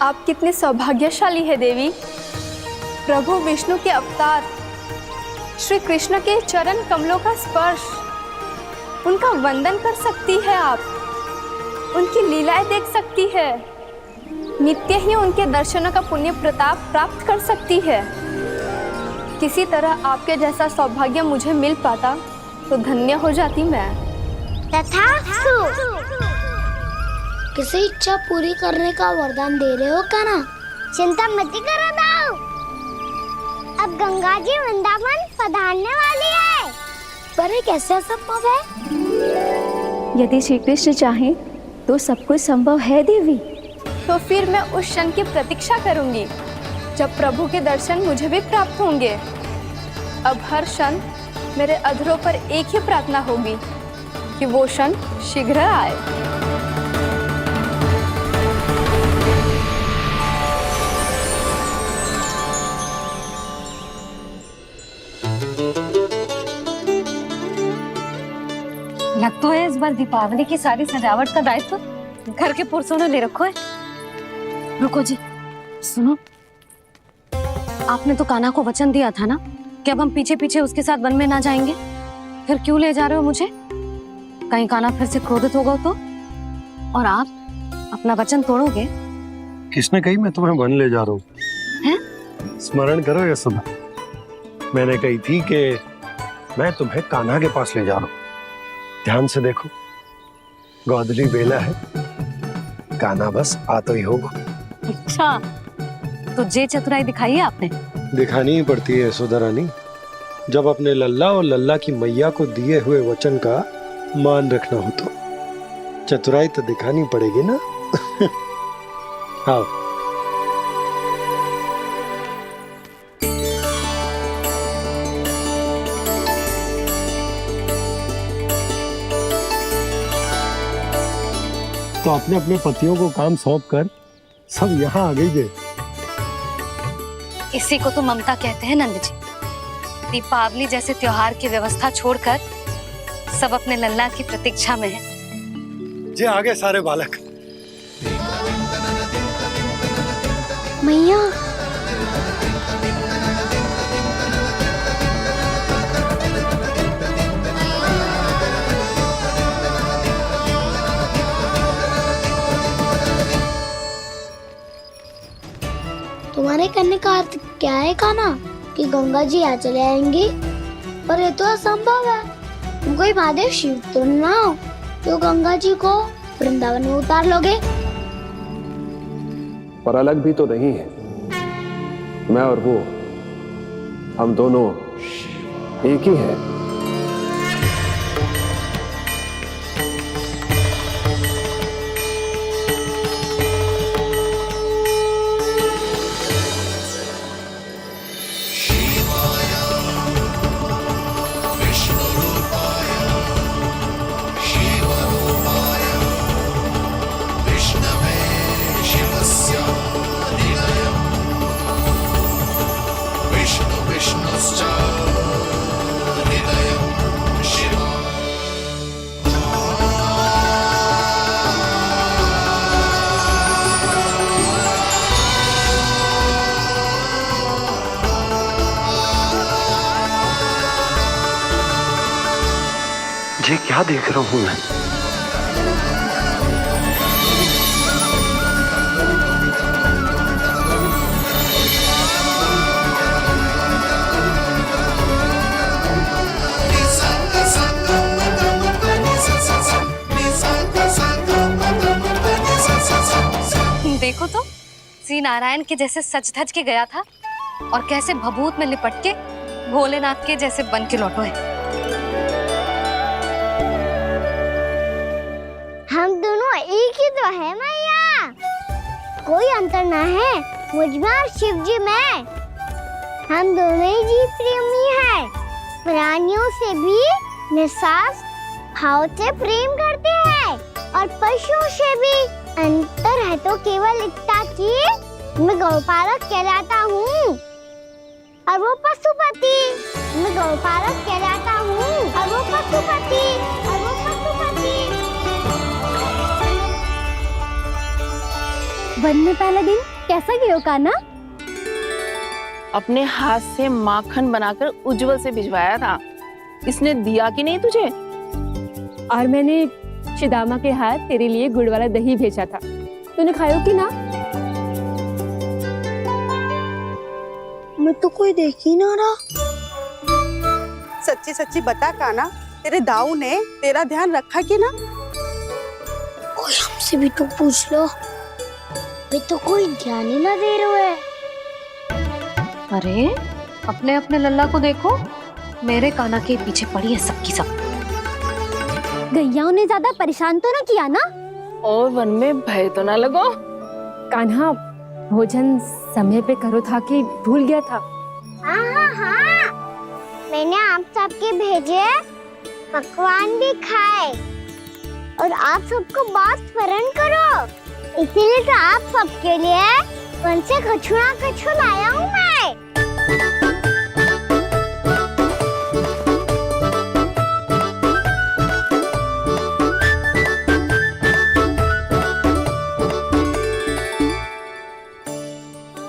आप कितने सौभाग्यशाली है देवी। प्रभु विष्णु के अवतार श्री कृष्ण के चरण कमलों का स्पर्श, उनका वंदन कर सकती है आप, उनकी लीलाएं देख सकती है, नित्य ही उनके दर्शनों का पुण्य प्रताप प्राप्त कर सकती है। किसी तरह आपके जैसा सौभाग्य मुझे मिल पाता तो धन्य हो जाती मैं। तथास्तु। किसी इच्छा पूरी करने का वरदान दे रहे हो कान्हा? चिंता मत करो दाऊ। अब गंगा जी वृंदावन पधारने वाली है। पर ये कैसे संभव है? यदि श्री कृष्ण चाहें तो सब कुछ संभव है देवी। तो फिर मैं उस क्षण की प्रतीक्षा करूंगी जब प्रभु के दर्शन मुझे भी प्राप्त होंगे। अब हर क्षण मेरे अधरों पर एक ही प्रार्थना होगी कि वो क्षण शीघ्र आए। लग तो है इस बार दीपावली की सारी सजावट का दायित्व घर के पुरुषों ने ले रखो है। रुको जी, सुनो, आपने तो कान्हा को वचन दिया था ना कि अब हम पीछे पीछे उसके साथ वन में ना जाएंगे। फिर क्यों ले जा रहे हो मुझे? कहीं कान्हा फिर से क्रोधित होगा तो? और आप अपना वचन तोड़ोगे? किसने कही मैं तुम्हें वन ले जा रहा हूँ? स्मरण करो यशोदा, मैंने कही थी कि मैं तुम्हें कान्हा के पास ले जा रहा हूँ। ध्यान से देखो, गोधली बेला है, कान्हा बस आ तो ही होगा। अच्छा, तो जे चतुराई दिखाई है आपने? दिखानी ही पड़ती है यशोदा रानी, जब अपने लल्ला और लल्ला की मैया को दिए हुए वचन का मान रखना हो तो चतुराई तो दिखानी पड़ेगी ना। आओ। तो अपने अपने पतियों को काम सौंप कर सब यहाँ आ गई है। इसी को तो ममता कहते हैं नंद जी। दीपावली जैसे त्योहार की व्यवस्था छोड़कर सब अपने लल्ला की प्रतीक्षा में हैं। जे आगे सारे बालक। मैया, तुम्हारे कहने का अर्थ क्या है कान्हा? कि गंगा जी यहाँ चले आएंगी? पर ये तो असंभव है। तुम कोई महादेव शिव तो ना हो जो गंगा जी को वृंदावन में उतार लोगे? पर अलग भी तो नहीं है। मैं और वो, हम दोनों एक ही हैं। ये क्या देख रहा हूं मैं? देखो तो श्री नारायण के जैसे सच धज के गया था और कैसे भभूत में लिपट के भोलेनाथ के जैसे बन के लौटो है। हम दोनों एक ही तो है मैया, कोई अंतर ना है मुझ में और शिव जी में। हम दोनों ही जीव प्रेमी है, प्राणियों से भी निस्सास भाव से प्रेम करते हैं और पशुओं से भी। अंतर है तो केवल इतना कि मैं गौपालक कहलाता हूँ और वो पशुपति। मैं गौपालक कहलाता हूँ और वो पशुपति। वन में पहला दिन कैसा गया कान्हा? अपने हाथ से माखन बनाकर उज्जवल से भिजवाया था। इसने दिया कि नहीं तुझे? और मैंने शिदामा के हाथ तेरे लिए गुड़ वाला दही भेजा था, तूने खायो कि ना? मैं तो कोई देख ही ना रहा। सच्ची सच्ची बता कान्हा, तेरे दाऊ ने तेरा ध्यान रखा कि ना? कोई हमसे भी तो पूछ लो, वे तो कोई ध्यान ही ना दे रहे है। अरे अपने अपने लल्ला को देखो, मेरे कान्हा के पीछे पड़ी है सबकी सब। गैयाओं ने ज्यादा परेशान तो ना किया ना? और वन में भय तो ना लगो? कान्हा भोजन समय पे करो था कि भूल गया था? हाँ, मैंने आप सबके भेजे पकवान भी खाए और आप सबको बात स्मरण करो, इसीलिए तो आप सबके लिए वन से कछु लाया हूँ मैं।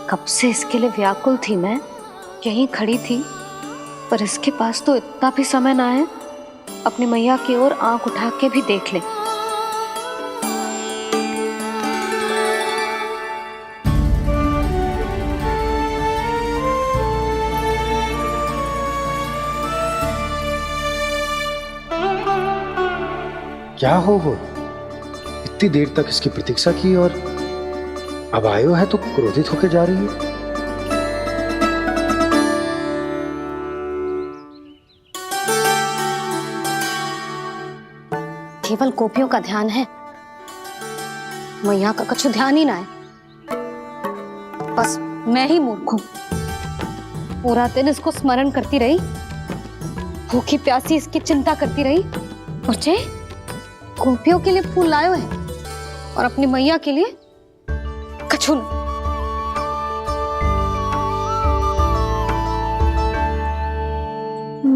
कब से इसके लिए व्याकुल थी मैं, यहीं खड़ी थी, पर इसके पास तो इतना भी समय ना है अपनी मैया की ओर आंख उठा के भी देख ले। क्या हो वो? इतनी देर तक इसकी प्रतीक्षा की और अब आयो है तो क्रोधित होकर जा रही है। केवल गोपियों का ध्यान है, मैया का कछु ध्यान ही ना है। बस मैं ही मूर्ख हूं, पूरा दिन इसको स्मरण करती रही, भूखी प्यासी इसकी चिंता करती रही, और जे गोपियों के लिए फूल लायो है और अपनी मैया के लिए कछु न।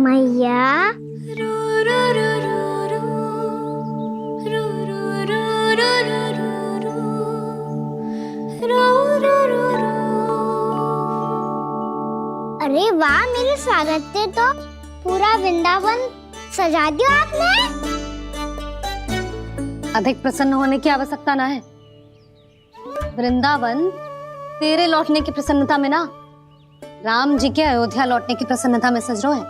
मैया अरे वाह, मेरे स्वागत से तो पूरा वृंदावन सजा दिया आपने। अधिक प्रसन्न होने की आवश्यकता ना है। वृंदावन तेरे लौटने की प्रसन्नता में ना, राम जी के अयोध्या लौटने की प्रसन्नता में सज रहा है।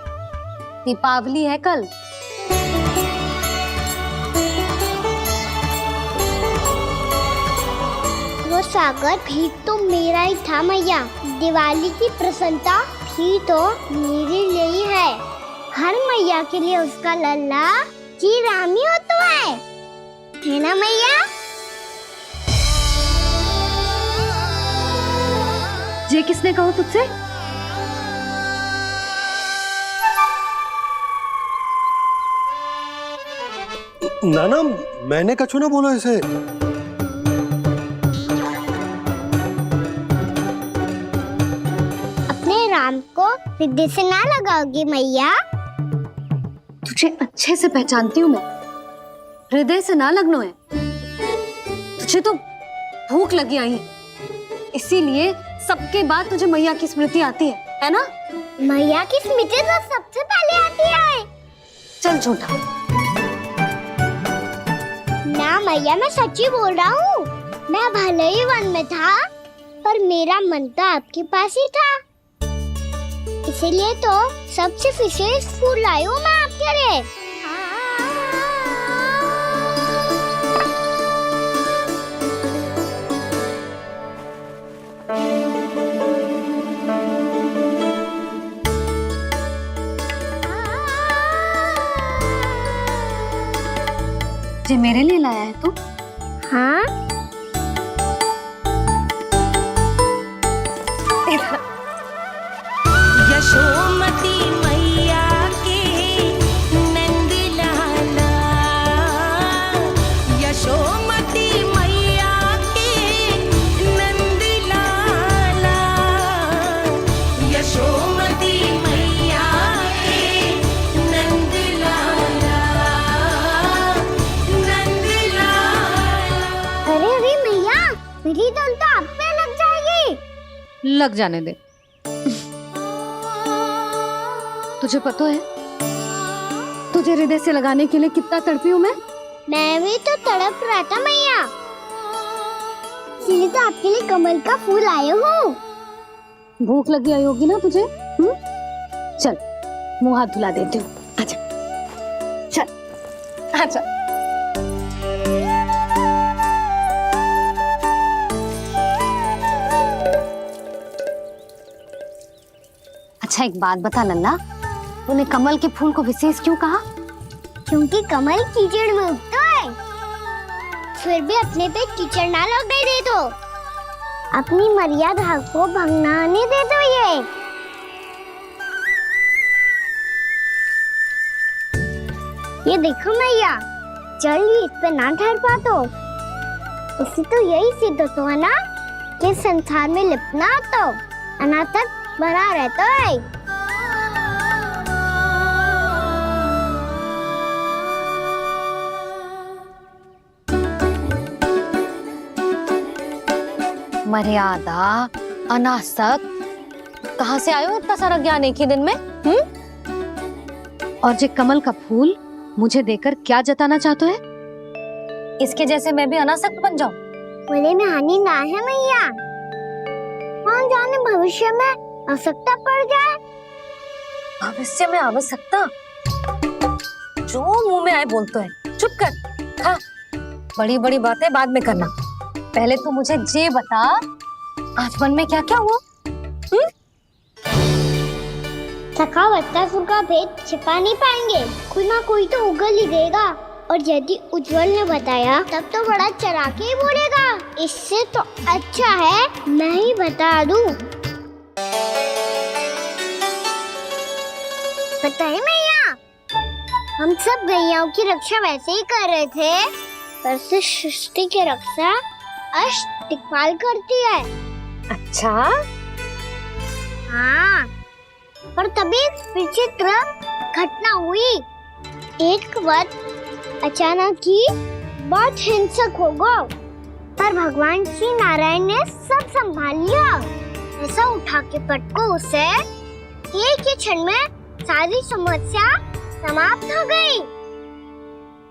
दीपावली है कल। स्वागत भी तो मेरा ही था मैया। दिवाली की प्रसन्नता भी तो मेरे लिए ही है। हर मैया के लिए उसका लल्ला जी रामी होता है ना मैया? ये किसने कहा तुझसे? नाना, मैंने कछु ना बोला ऐसे। अपने राम को हृदय से ना लगाओगी मैया? तुझे अच्छे से पहचानती हूँ मैं, हृदय से ना लगनो है। तुझे तो भूख लगी आई है, इसीलिए सबके बाद तुझे मैया की स्मृति आती है ना? मैया की स्मृति तो सबसे पहले आती है। चल झूठा। ना मैया, मैं सच्ची बोल रहा हूँ। मैं भले ही वन में था, पर मेरा मन तो आपके पास ही था। इसीलिए तो सबसे विशेष फूल लाई हूँ मैं आपके लिए। ये मेरे लिए लाया है तू? हाँ। यशोमती मैया के नंद लाला, यशोमती मैया के नंद लाला, यशोमती मैया के नंद लाला, नंद लाला। अरे अरे मैया, मेरी धुन तो आप पे लग जाएगी। लग जाने दे। तुझे पता है तुझे हृदय से लगाने के लिए कितना तड़पी हूँ मैं? मैं भी तो तड़प रहा था मैया, इसीलिए तो आपके लिए कमल का फूल आए हूँ। भूख लगी आई होगी ना तुझे? चल मुंह हाथ धुला देती हूँ। आजा, चल आजा। अच्छा एक बात बता लल्ला, तूने कमल के फूल को विशेष क्यों कहा? क्योंकि कमल कीचड़ में उगता है, फिर भी अपने पे कीचड़ ना लगने दे दो। अपनी मर्यादा को भंग ना आने दे दो। ये देखो मैया, जल ही इस पे ना ठहर पा तो उसे तो यही सिद्ध होता है ना कि संसार में लिपना तो अनाथक बना रहता है। मर्यादा, अनासक, कहाँ से आयो इतना सारा ज्ञान एक ही दिन में? और जे कमल का फूल मुझे देकर क्या जताना चाहते है? इसके जैसे मैं भी अनासक्त बन जाऊं? बोले में हानि ना है मैया, कौन जाने भविष्य में आवश्यकता पड़ जाए। भविष्य में आवश्यकता? जो मुंह में आए बोलते हैं। चुप कर। हाँ, बड़ी बड़ी बातें बाद में करना, पहले तू मुझे ये बता आज मन में क्या क्या हुआ? सखावत्तासुर का भेद छिपा नहीं पाएंगे, कोई ना कोई तो उगल ही देगा। और यदि उज्जवल ने बताया तब तो बड़ा चढ़ा के ही बोलेगा। इससे तो अच्छा है मैं ही बता दूं। पता है मैया, हम सब गैयाओं की रक्षा वैसे ही कर रहे थे, पर से सृष्टि की रक्षा अष्ट दिक्पाल करती है। अच्छा? हाँ, पर तभी विचित्र घटना हुई। एक वक्त अचानक ही बहुत हिंसक हो गया, पर भगवान श्री नारायण ने सब संभाल लिया। ऐसा उठा के पटको उसे, एक ही क्षण में सारी समस्या समाप्त हो गई।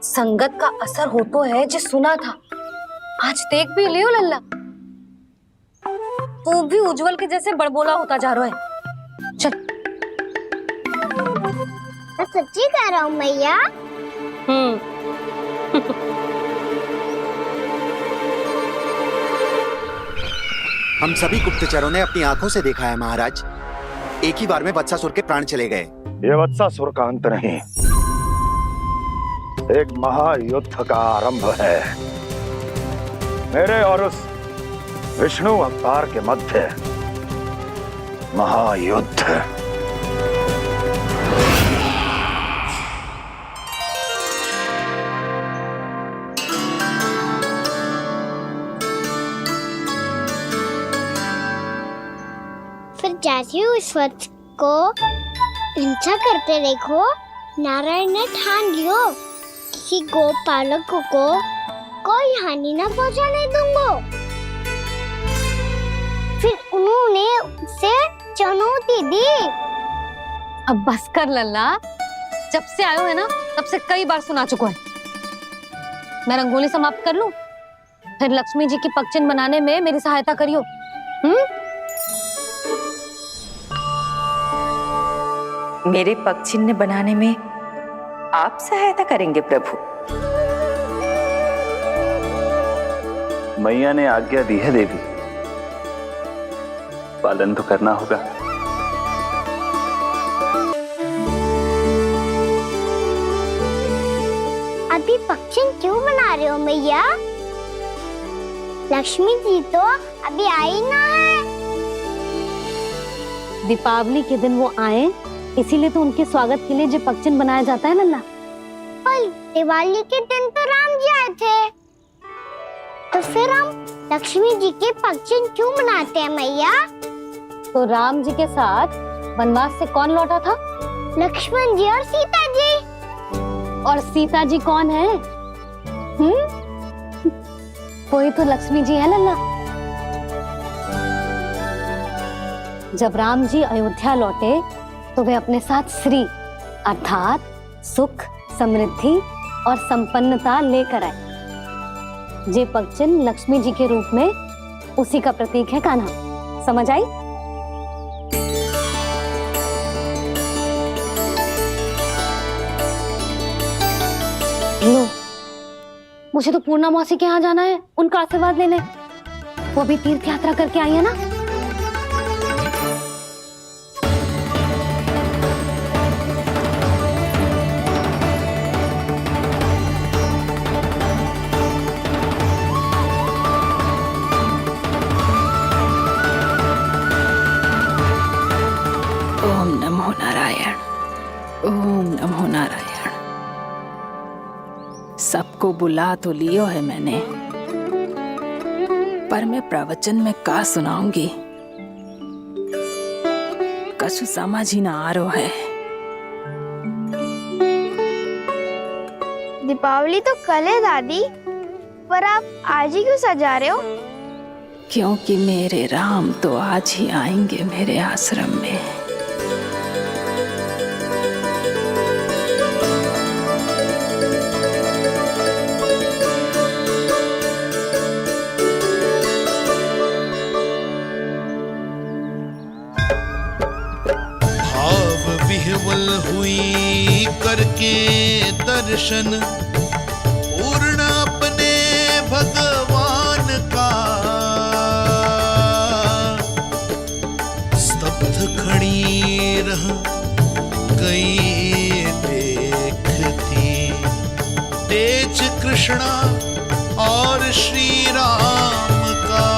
संगत का असर हो तो है जो सुना था, आज देख भी लियो लल्ला, तू भी उज्जवल के जैसे बड़बोला होता जा रहा है। चल। मैं सच्ची कह रहा हूँ मैया। हम सभी गुप्तचरों ने अपनी आंखों से देखा है महाराज। एक ही बार में वत्सासुर के प्राण चले गए। ये वत्सासुर का अंत नहीं, एक महायुद्ध का आरंभ है। मेरे और उस विष्णु अवतार के मध्य महायुद्ध। फिर जैसे ही उस वक्त को हिंसा करते देखो, नारायण ने ठान लियो किसी गोपालक को कोई हानि न पहुंचाने दूंगा। फिर उन्होंने उसे चुनौती दी। अब बस कर लल्ला, जब से आयो है ना तब से कई बार सुना चुका है। मैं रंगोली समाप्त कर लूं, फिर लक्ष्मी जी की पगचिन बनाने में मेरी सहायता करियो। मेरे पग चिन्ह बनाने में आप सहायता करेंगे प्रभु? मैया ने आज्ञा दी है देवी, पालन तो करना होगा। अभी पक्षी क्यों बना रहे हो मैया? लक्ष्मी जी तो अभी आई ना है। दीपावली के दिन वो आए, इसीलिए तो उनके स्वागत के लिए जो पगचिन बनाया जाता है लल्ला। पर दिवाली के दिन तो राम जी आए थे, तो फिर हम लक्ष्मी जी के पगचिन क्यों बनाते हैं मैया? तो राम जी के साथ वनवास से कौन लौटा था? लक्ष्मण जी और सीता जी। और सीता जी कौन है? कोई तो लक्ष्मी जी है लल्ला। जब राम जी अयोध्या लौटे तो वे अपने साथ श्री अर्थात सुख, समृद्धि और संपन्नता लेकर आए। जे पगचिन लक्ष्मी जी के रूप में उसी का प्रतीक है कान्हा। समझ आई? लो, मुझे तो पूर्णा मौसी के यहाँ जाना है उनका आशीर्वाद लेने। वो भी तीर्थ यात्रा करके आई है ना। ओम नमो नारायण, ओम नमो नारायण। सबको बुला तो लियो है मैंने, पर मैं प्रवचन में का सुनाऊंगी, कछु समझ ही ना आ रहा है। दीपावली तो कल है दादी, पर आप आज ही क्यों सजा रहे हो? क्योंकि मेरे राम तो आज ही आएंगे मेरे आश्रम में। विह्वल हुई करके दर्शन, पूर्ण अपने भगवान का, स्तब्ध खड़ी रह गई देखती, तेज कृष्णा और श्री राम का।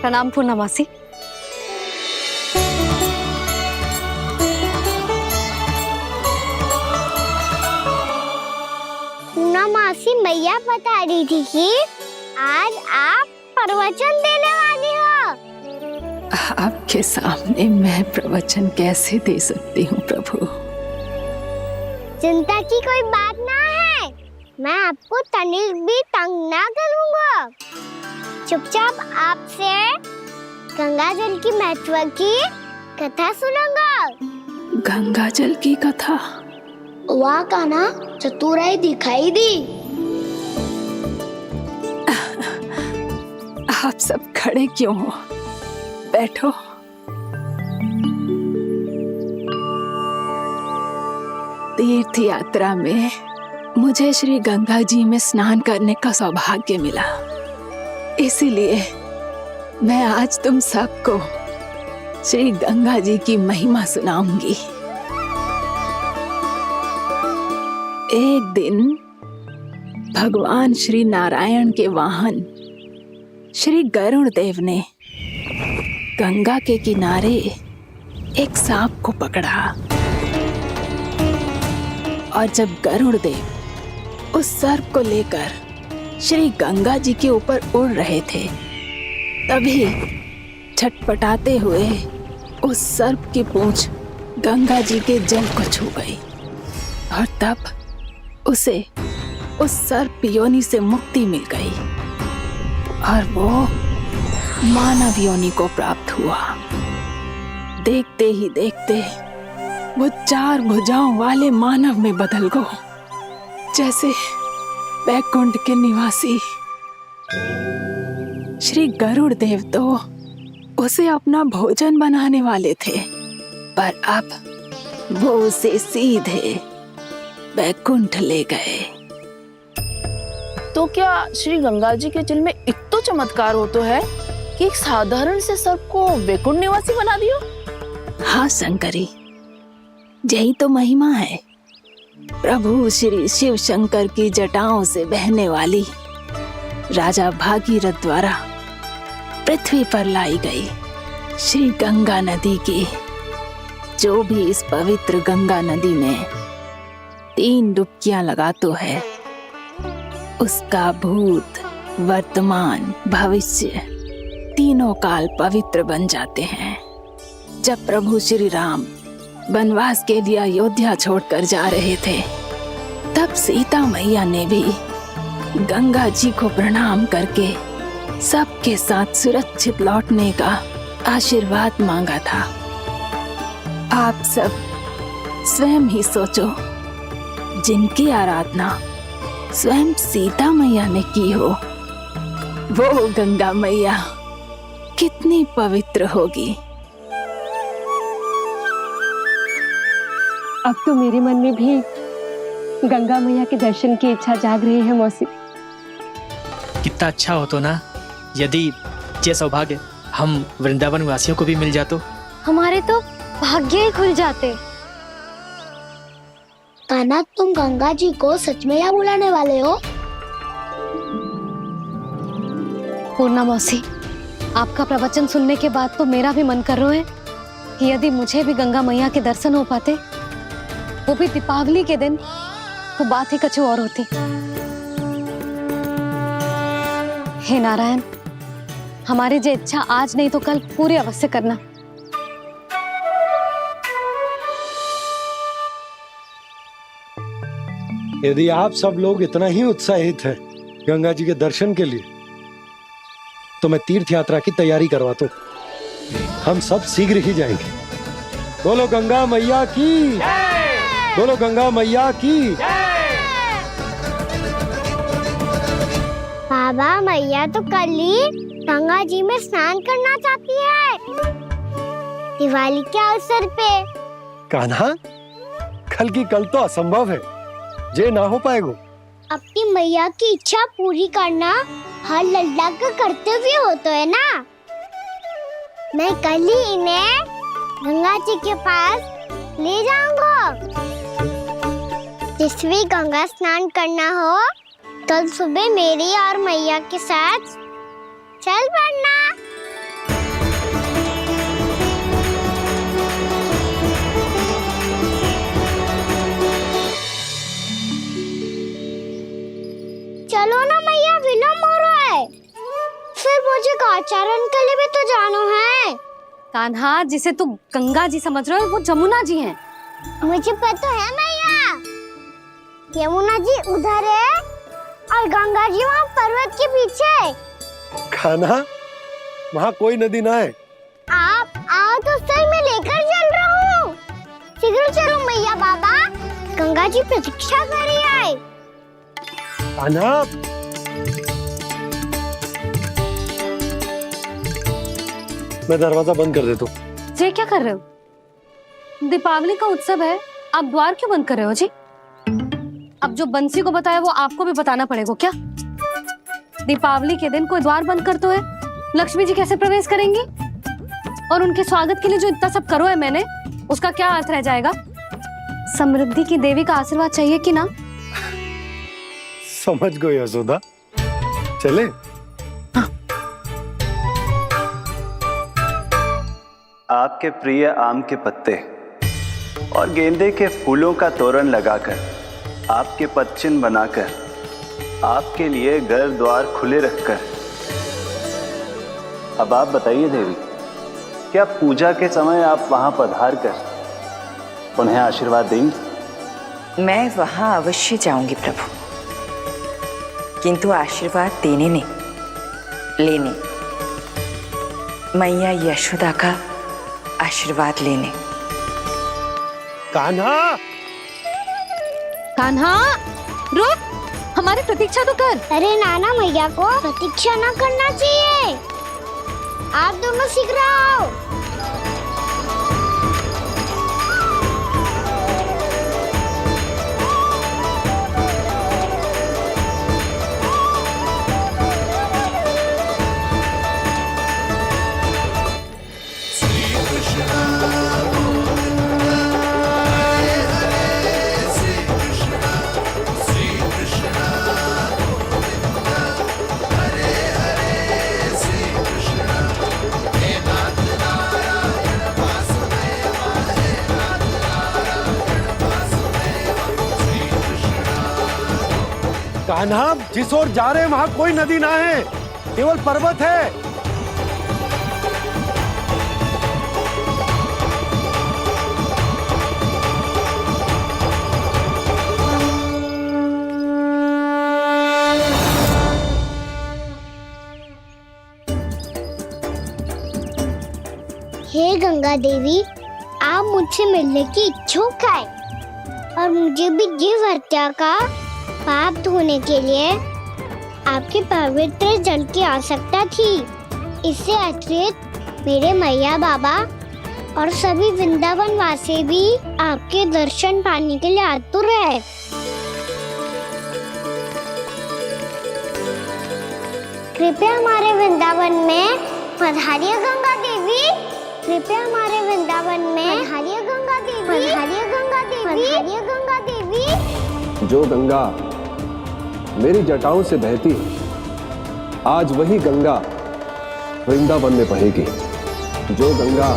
प्रणाम पूर्णा मौसी। मैया बता रही थी कि आज आप प्रवचन देने वाली हो। आपके सामने मैं प्रवचन कैसे दे सकती हूँ प्रभु? चिंता की कोई बात ना है, मैं आपको तनिक भी तंग ना करूँगा। चुपचाप आपसे गंगा जल की महत्व की कथा सुनूंगा। गंगा जल की कथा? वाह कान्हा, चतुराई दिखाई दी। आप सब खड़े क्यों हो? बैठो। तीर्थ यात्रा में मुझे श्री गंगा जी में स्नान करने का सौभाग्य मिला, इसीलिए मैं आज तुम सबको श्री गंगा जी की महिमा सुनाऊंगी। एक दिन भगवान श्री नारायण के वाहन श्री गरुड़ देव ने गंगा के किनारे एक सांप को पकड़ा और जब गरुड़ देव उस सर्प को लेकर श्री गंगा जी के ऊपर उड़ रहे थे, तभी छटपटाते हुए उस सर्प की पूंछ गंगा जी के जल को छू गई और तब उसे उस सर्प योनि से मुक्ति मिल गई और वो मानव योनि को प्राप्त हुआ। देखते ही देखते वो 4 भुजाओं वाले मानव में बदल गो, जैसे बैकुंठ के निवासी। श्री गरुड़ देव तो उसे अपना भोजन बनाने वाले थे, पर अब वो उसे सीधे बैकुंठ ले गए। तो क्या श्री गंगा जी के जल में इतना चमत्कार हो तो है कि एक साधारण से सर्प को वैकुंठ निवासी बना दियो? हाँ शंकरी, यही तो महिमा है। प्रभु श्री शिव शंकर की जटाओं से बहने वाली राजा भागीरथ द्वारा पृथ्वी पर लाई गई श्री गंगा नदी की, जो भी इस पवित्र गंगा नदी में 3 डुबकियां लगातो है, उसका भूत, वर्तमान, भविष्य तीनों काल पवित्र बन जाते हैं। जब प्रभु श्री राम वनवास के लिए अयोध्या छोड़कर जा रहे थे, तब सीता मैया ने भी गंगा जी को प्रणाम करके सबके साथ सुरक्षित लौटने का आशीर्वाद मांगा था। आप सब स्वयं ही सोचो, जिनकी आराधना स्वयं सीता मैया ने की हो, वो गंगा मैया कितनी पवित्र होगी। अब तो मेरे मन में भी गंगा मैया के दर्शन की इच्छा जाग रही है मौसी। कितना अच्छा हो तो ना यदि ये सौभाग्य हम वृंदावन वासियों को भी मिल जातो। हमारे तो भाग्य ही खुल जाते। कान्हा, तुम गंगा जी को सच में यहाँ बुलाने वाले हो? पूर्णा मौसी, आपका प्रवचन सुनने के बाद तो मेरा भी मन कर रहा है कि यदि मुझे भी गंगा मैया के दर्शन हो पाते, वो भी दीपावली के दिन, तो बात ही कुछ और होती। हे नारायण, हमारी जो इच्छा आज नहीं तो कल पूरी अवश्य करना। यदि आप सब लोग इतना ही उत्साहित हैं गंगा जी के दर्शन के लिए, तो मैं तीर्थ यात्रा की तैयारी करवाता हूँ। हम सब शीघ्र ही जाएंगे। बोलो गंगा मैया की, बोलो गंगा मैया की। बाबा, मैया तो कल ही गंगा जी में स्नान करना चाहती है, दिवाली के अवसर पे। कान्हा, कल की कल तो असंभव है, जे ना हो पाएगा। अपनी मैया की इच्छा पूरी करना हर लल्ला का कर्तव्य होता है ना। मैं कल ही इन्हें गंगा जी के पास ले जाऊंगा। जिस भी गंगा स्नान करना हो, कल सुबह मेरी और मैया के साथ चल पड़ना। कान्हा, जिसे तू गंगा जी समझ रहे हो वो जमुना जी हैं। मुझे पता है मैया, यमुना जी उधर है और गंगा जी वहाँ पर्वत के पीछे। कान्हा, वहाँ कोई नदी ना है। आप आओ तो सही, मैं लेकर चल रहा हूँ। शीघ्र चलो मैया बाबा, गंगा जी प्रतीक्षा कर रही है। कान्हा, मैं दरवाजा बंद कर देता हूँ। ये क्या कर रहे हो? दीपावली का उत्सव है, आप द्वार क्यों बंद कर रहे हो जी? अब जो बंसी को बताया वो आपको भी बताना पड़ेगा क्या? दीपावली के दिन कोई द्वार बंद कर तो है, लक्ष्मी जी कैसे प्रवेश करेंगी? और उनके स्वागत के लिए जो इतना सब करो है मैंने, उसका क्या अर्थ रह जाएगा? समृद्धि की देवी का आशीर्वाद चाहिए कि ना? समझ गई यशोदा, चले। आपके प्रिय आम के पत्ते और गेंदे के फूलों का तोरण लगाकर, आपके पदचिन्ह बनाकर, आपके लिए घर द्वार खुले रखकर, अब आप बताइए देवी, क्या पूजा के समय आप वहां पधार कर उन्हें आशीर्वाद देंगी? मैं वहां अवश्य जाऊंगी प्रभु, किंतु आशीर्वाद देने नहीं, लेने, मैया यशोदा का आशीर्वाद लेने। कान्हा, कान्हा रुक, हमारी प्रतीक्षा तो कर। अरे नाना, मैया को प्रतीक्षा ना करना चाहिए, आप दोनों शीघ्र आओ। कान्हा, जिस ओर जा रहे हैं वहां कोई नदी ना है, केवल पर्वत है। हे गंगा देवी, आप मुझसे मिलने की इच्छुक है और मुझे भी जीव हत्या का पाप धोने के लिए आपके पवित्र जल की आवश्यकता थी। इससे अतिरिक्त मेरे मैया बाबा और सभी वृंदावन वासी भी आपके दर्शन पाने के लिए आतुर है। कृपया हमारे वृंदावन में पधारिए गंगा देवी, कृपया हमारे वृंदावन में पधारिए गंगा देवी, पधारिए गंगा देवी, पधारिए गंगा देवी। जो गंगा मेरी जटाओं से बहती है, आज वही गंगा वृंदावन में बहेगी। जो गंगा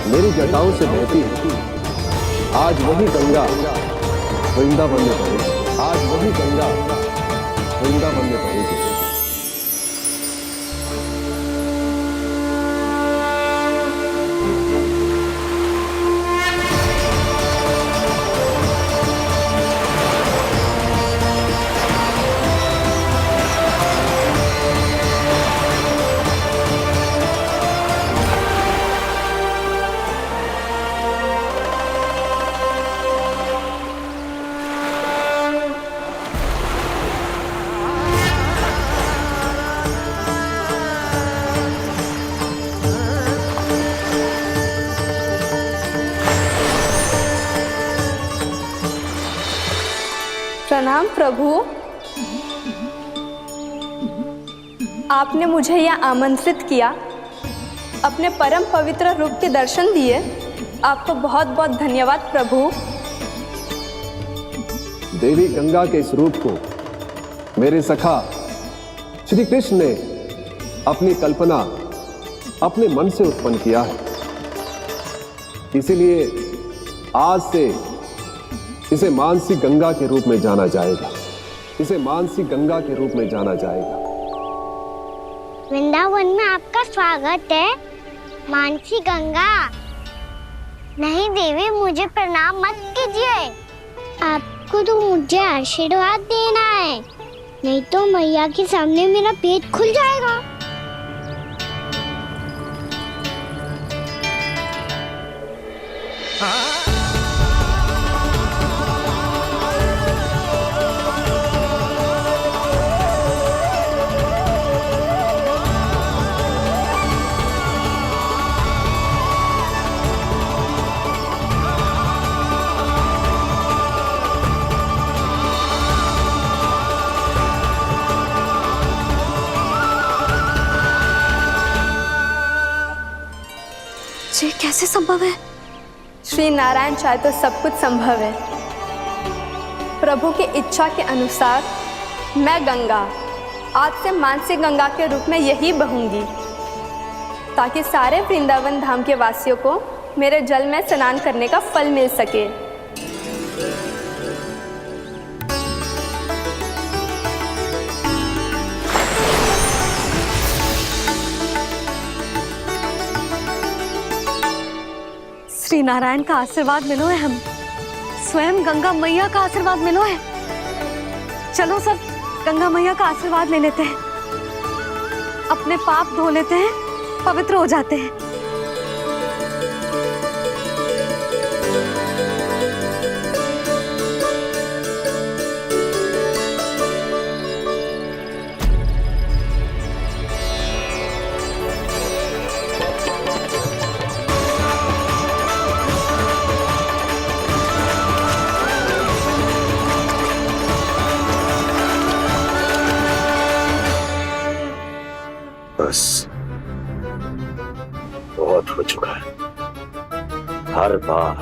मेरी जटाओं से बहती है, आज वही गंगा वृंदावन में बहेगी। आज वही गंगा वृंदावन में बहेगी। प्रणाम प्रभु, आपने मुझे यहाँ आमंत्रित किया, अपने परम पवित्र रूप के दर्शन दिए, आपको बहुत बहुत धन्यवाद प्रभु। देवी गंगा के इस रूप को मेरे सखा श्री कृष्ण ने अपनी कल्पना अपने मन से उत्पन्न किया है, इसीलिए आज से इसे मानसी गंगा के रूप में जाना जाएगा। इसे मानसी गंगा के रूप में जाना जाएगा। वृंदावन में आपका स्वागत है, मानसी गंगा। नहीं देवी, मुझे प्रणाम मत कीजिए। आपको तो मुझे आशीर्वाद देना है, नहीं तो मैया के सामने मेरा पेट खुल जाएगा। ये कैसे संभव है? श्री नारायण चाहे तो सब कुछ संभव है। प्रभु की इच्छा के अनुसार मैं गंगा आज से मानसी गंगा के रूप में यही बहूंगी, ताकि सारे वृंदावन धाम के वासियों को मेरे जल में स्नान करने का फल मिल सके। श्री नारायण का आशीर्वाद मिलो है, हम स्वयं गंगा मैया का आशीर्वाद मिलो है। चलो सब गंगा मैया का आशीर्वाद ले लेते हैं, अपने पाप धो लेते हैं, पवित्र हो जाते हैं। बस बहुत हो चुका है। हर बार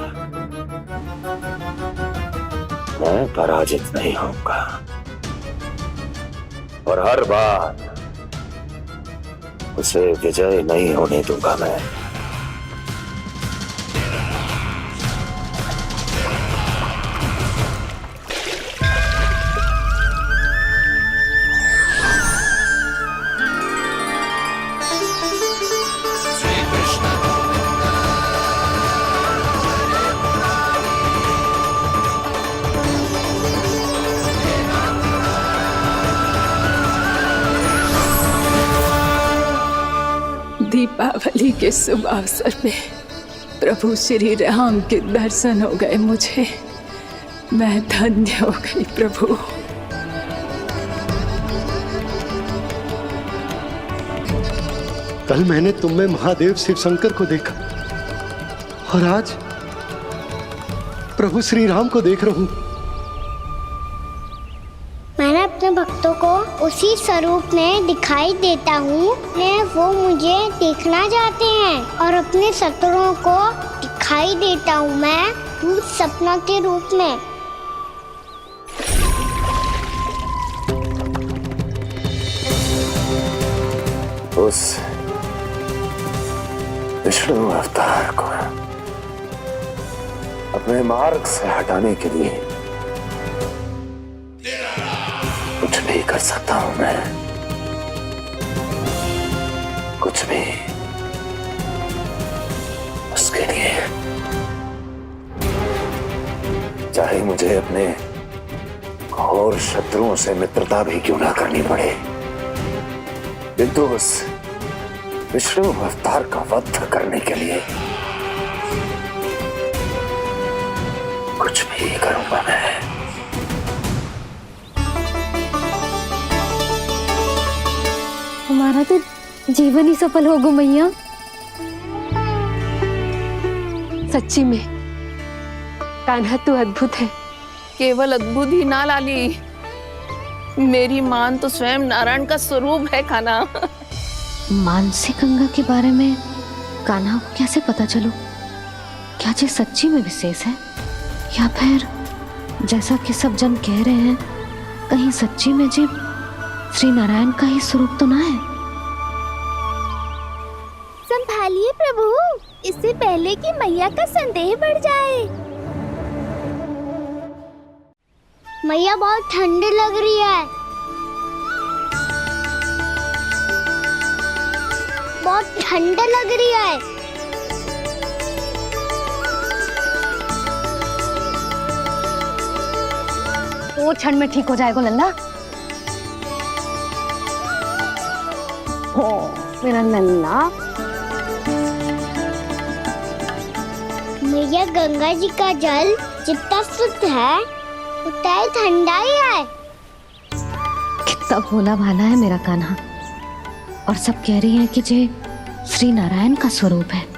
मैं पराजित नहीं होऊंगा और हर बार उसे विजय नहीं होने दूंगा मैं। दीपावली के शुभ अवसर पे प्रभु श्री राम के दर्शन हो गए मुझे। मैं धन्य हो गई प्रभु। कल मैंने तुम में महादेव शिव शंकर को देखा और आज प्रभु श्री राम को देख रहा हूं। मैंने अपने भक्तों को उसी स्वरूप में दिखाई देता हूँ, वो मुझे देखना चाहते हैं और अपने शत्रुओं को दिखाई देता हूँ मैं भूत सपना के रूप में। उस विष्णु अवतार को अपने मार्ग से हटाने के लिए कुछ भी कर सकता हूं मैं, कुछ भी। उसके लिए चाहे मुझे अपने घोर शत्रुओं से मित्रता भी क्यों ना करनी पड़े, किंतु उस विष्णु अवतार का वध करने के लिए कुछ भी करूंगा मैं। हमारा तो जीवन ही सफल होगा मैया। सच्ची में कान्हा तू अद्भुत है। केवल अद्भुत ही ना लाली, मेरी मान तो स्वयं नारायण का स्वरूप है कान्हा। मानसी गंगा के बारे में कान्हा को कैसे पता चलो? क्या ये सच्ची में विशेष है या फिर जैसा कि सब जन कह रहे हैं, कहीं सच्ची में जी श्री नारायण का ही स्वरूप तो ना है? संभालिए प्रभु, इससे पहले कि मैया का संदेह बढ़ जाए। मैया बहुत ठंडी लग रही है, बहुत ठंडा लग रही है। दो क्षण में ठीक हो जाएगा लल्ला। हो मेरा लल्ला। मैया गंगा जी का जल जितना शुद्ध है उतना ही ठंडा ही है। कितना भोला भाला है मेरा कान्हा। और सब कह रही हैं कि जे श्री नारायण का स्वरूप है।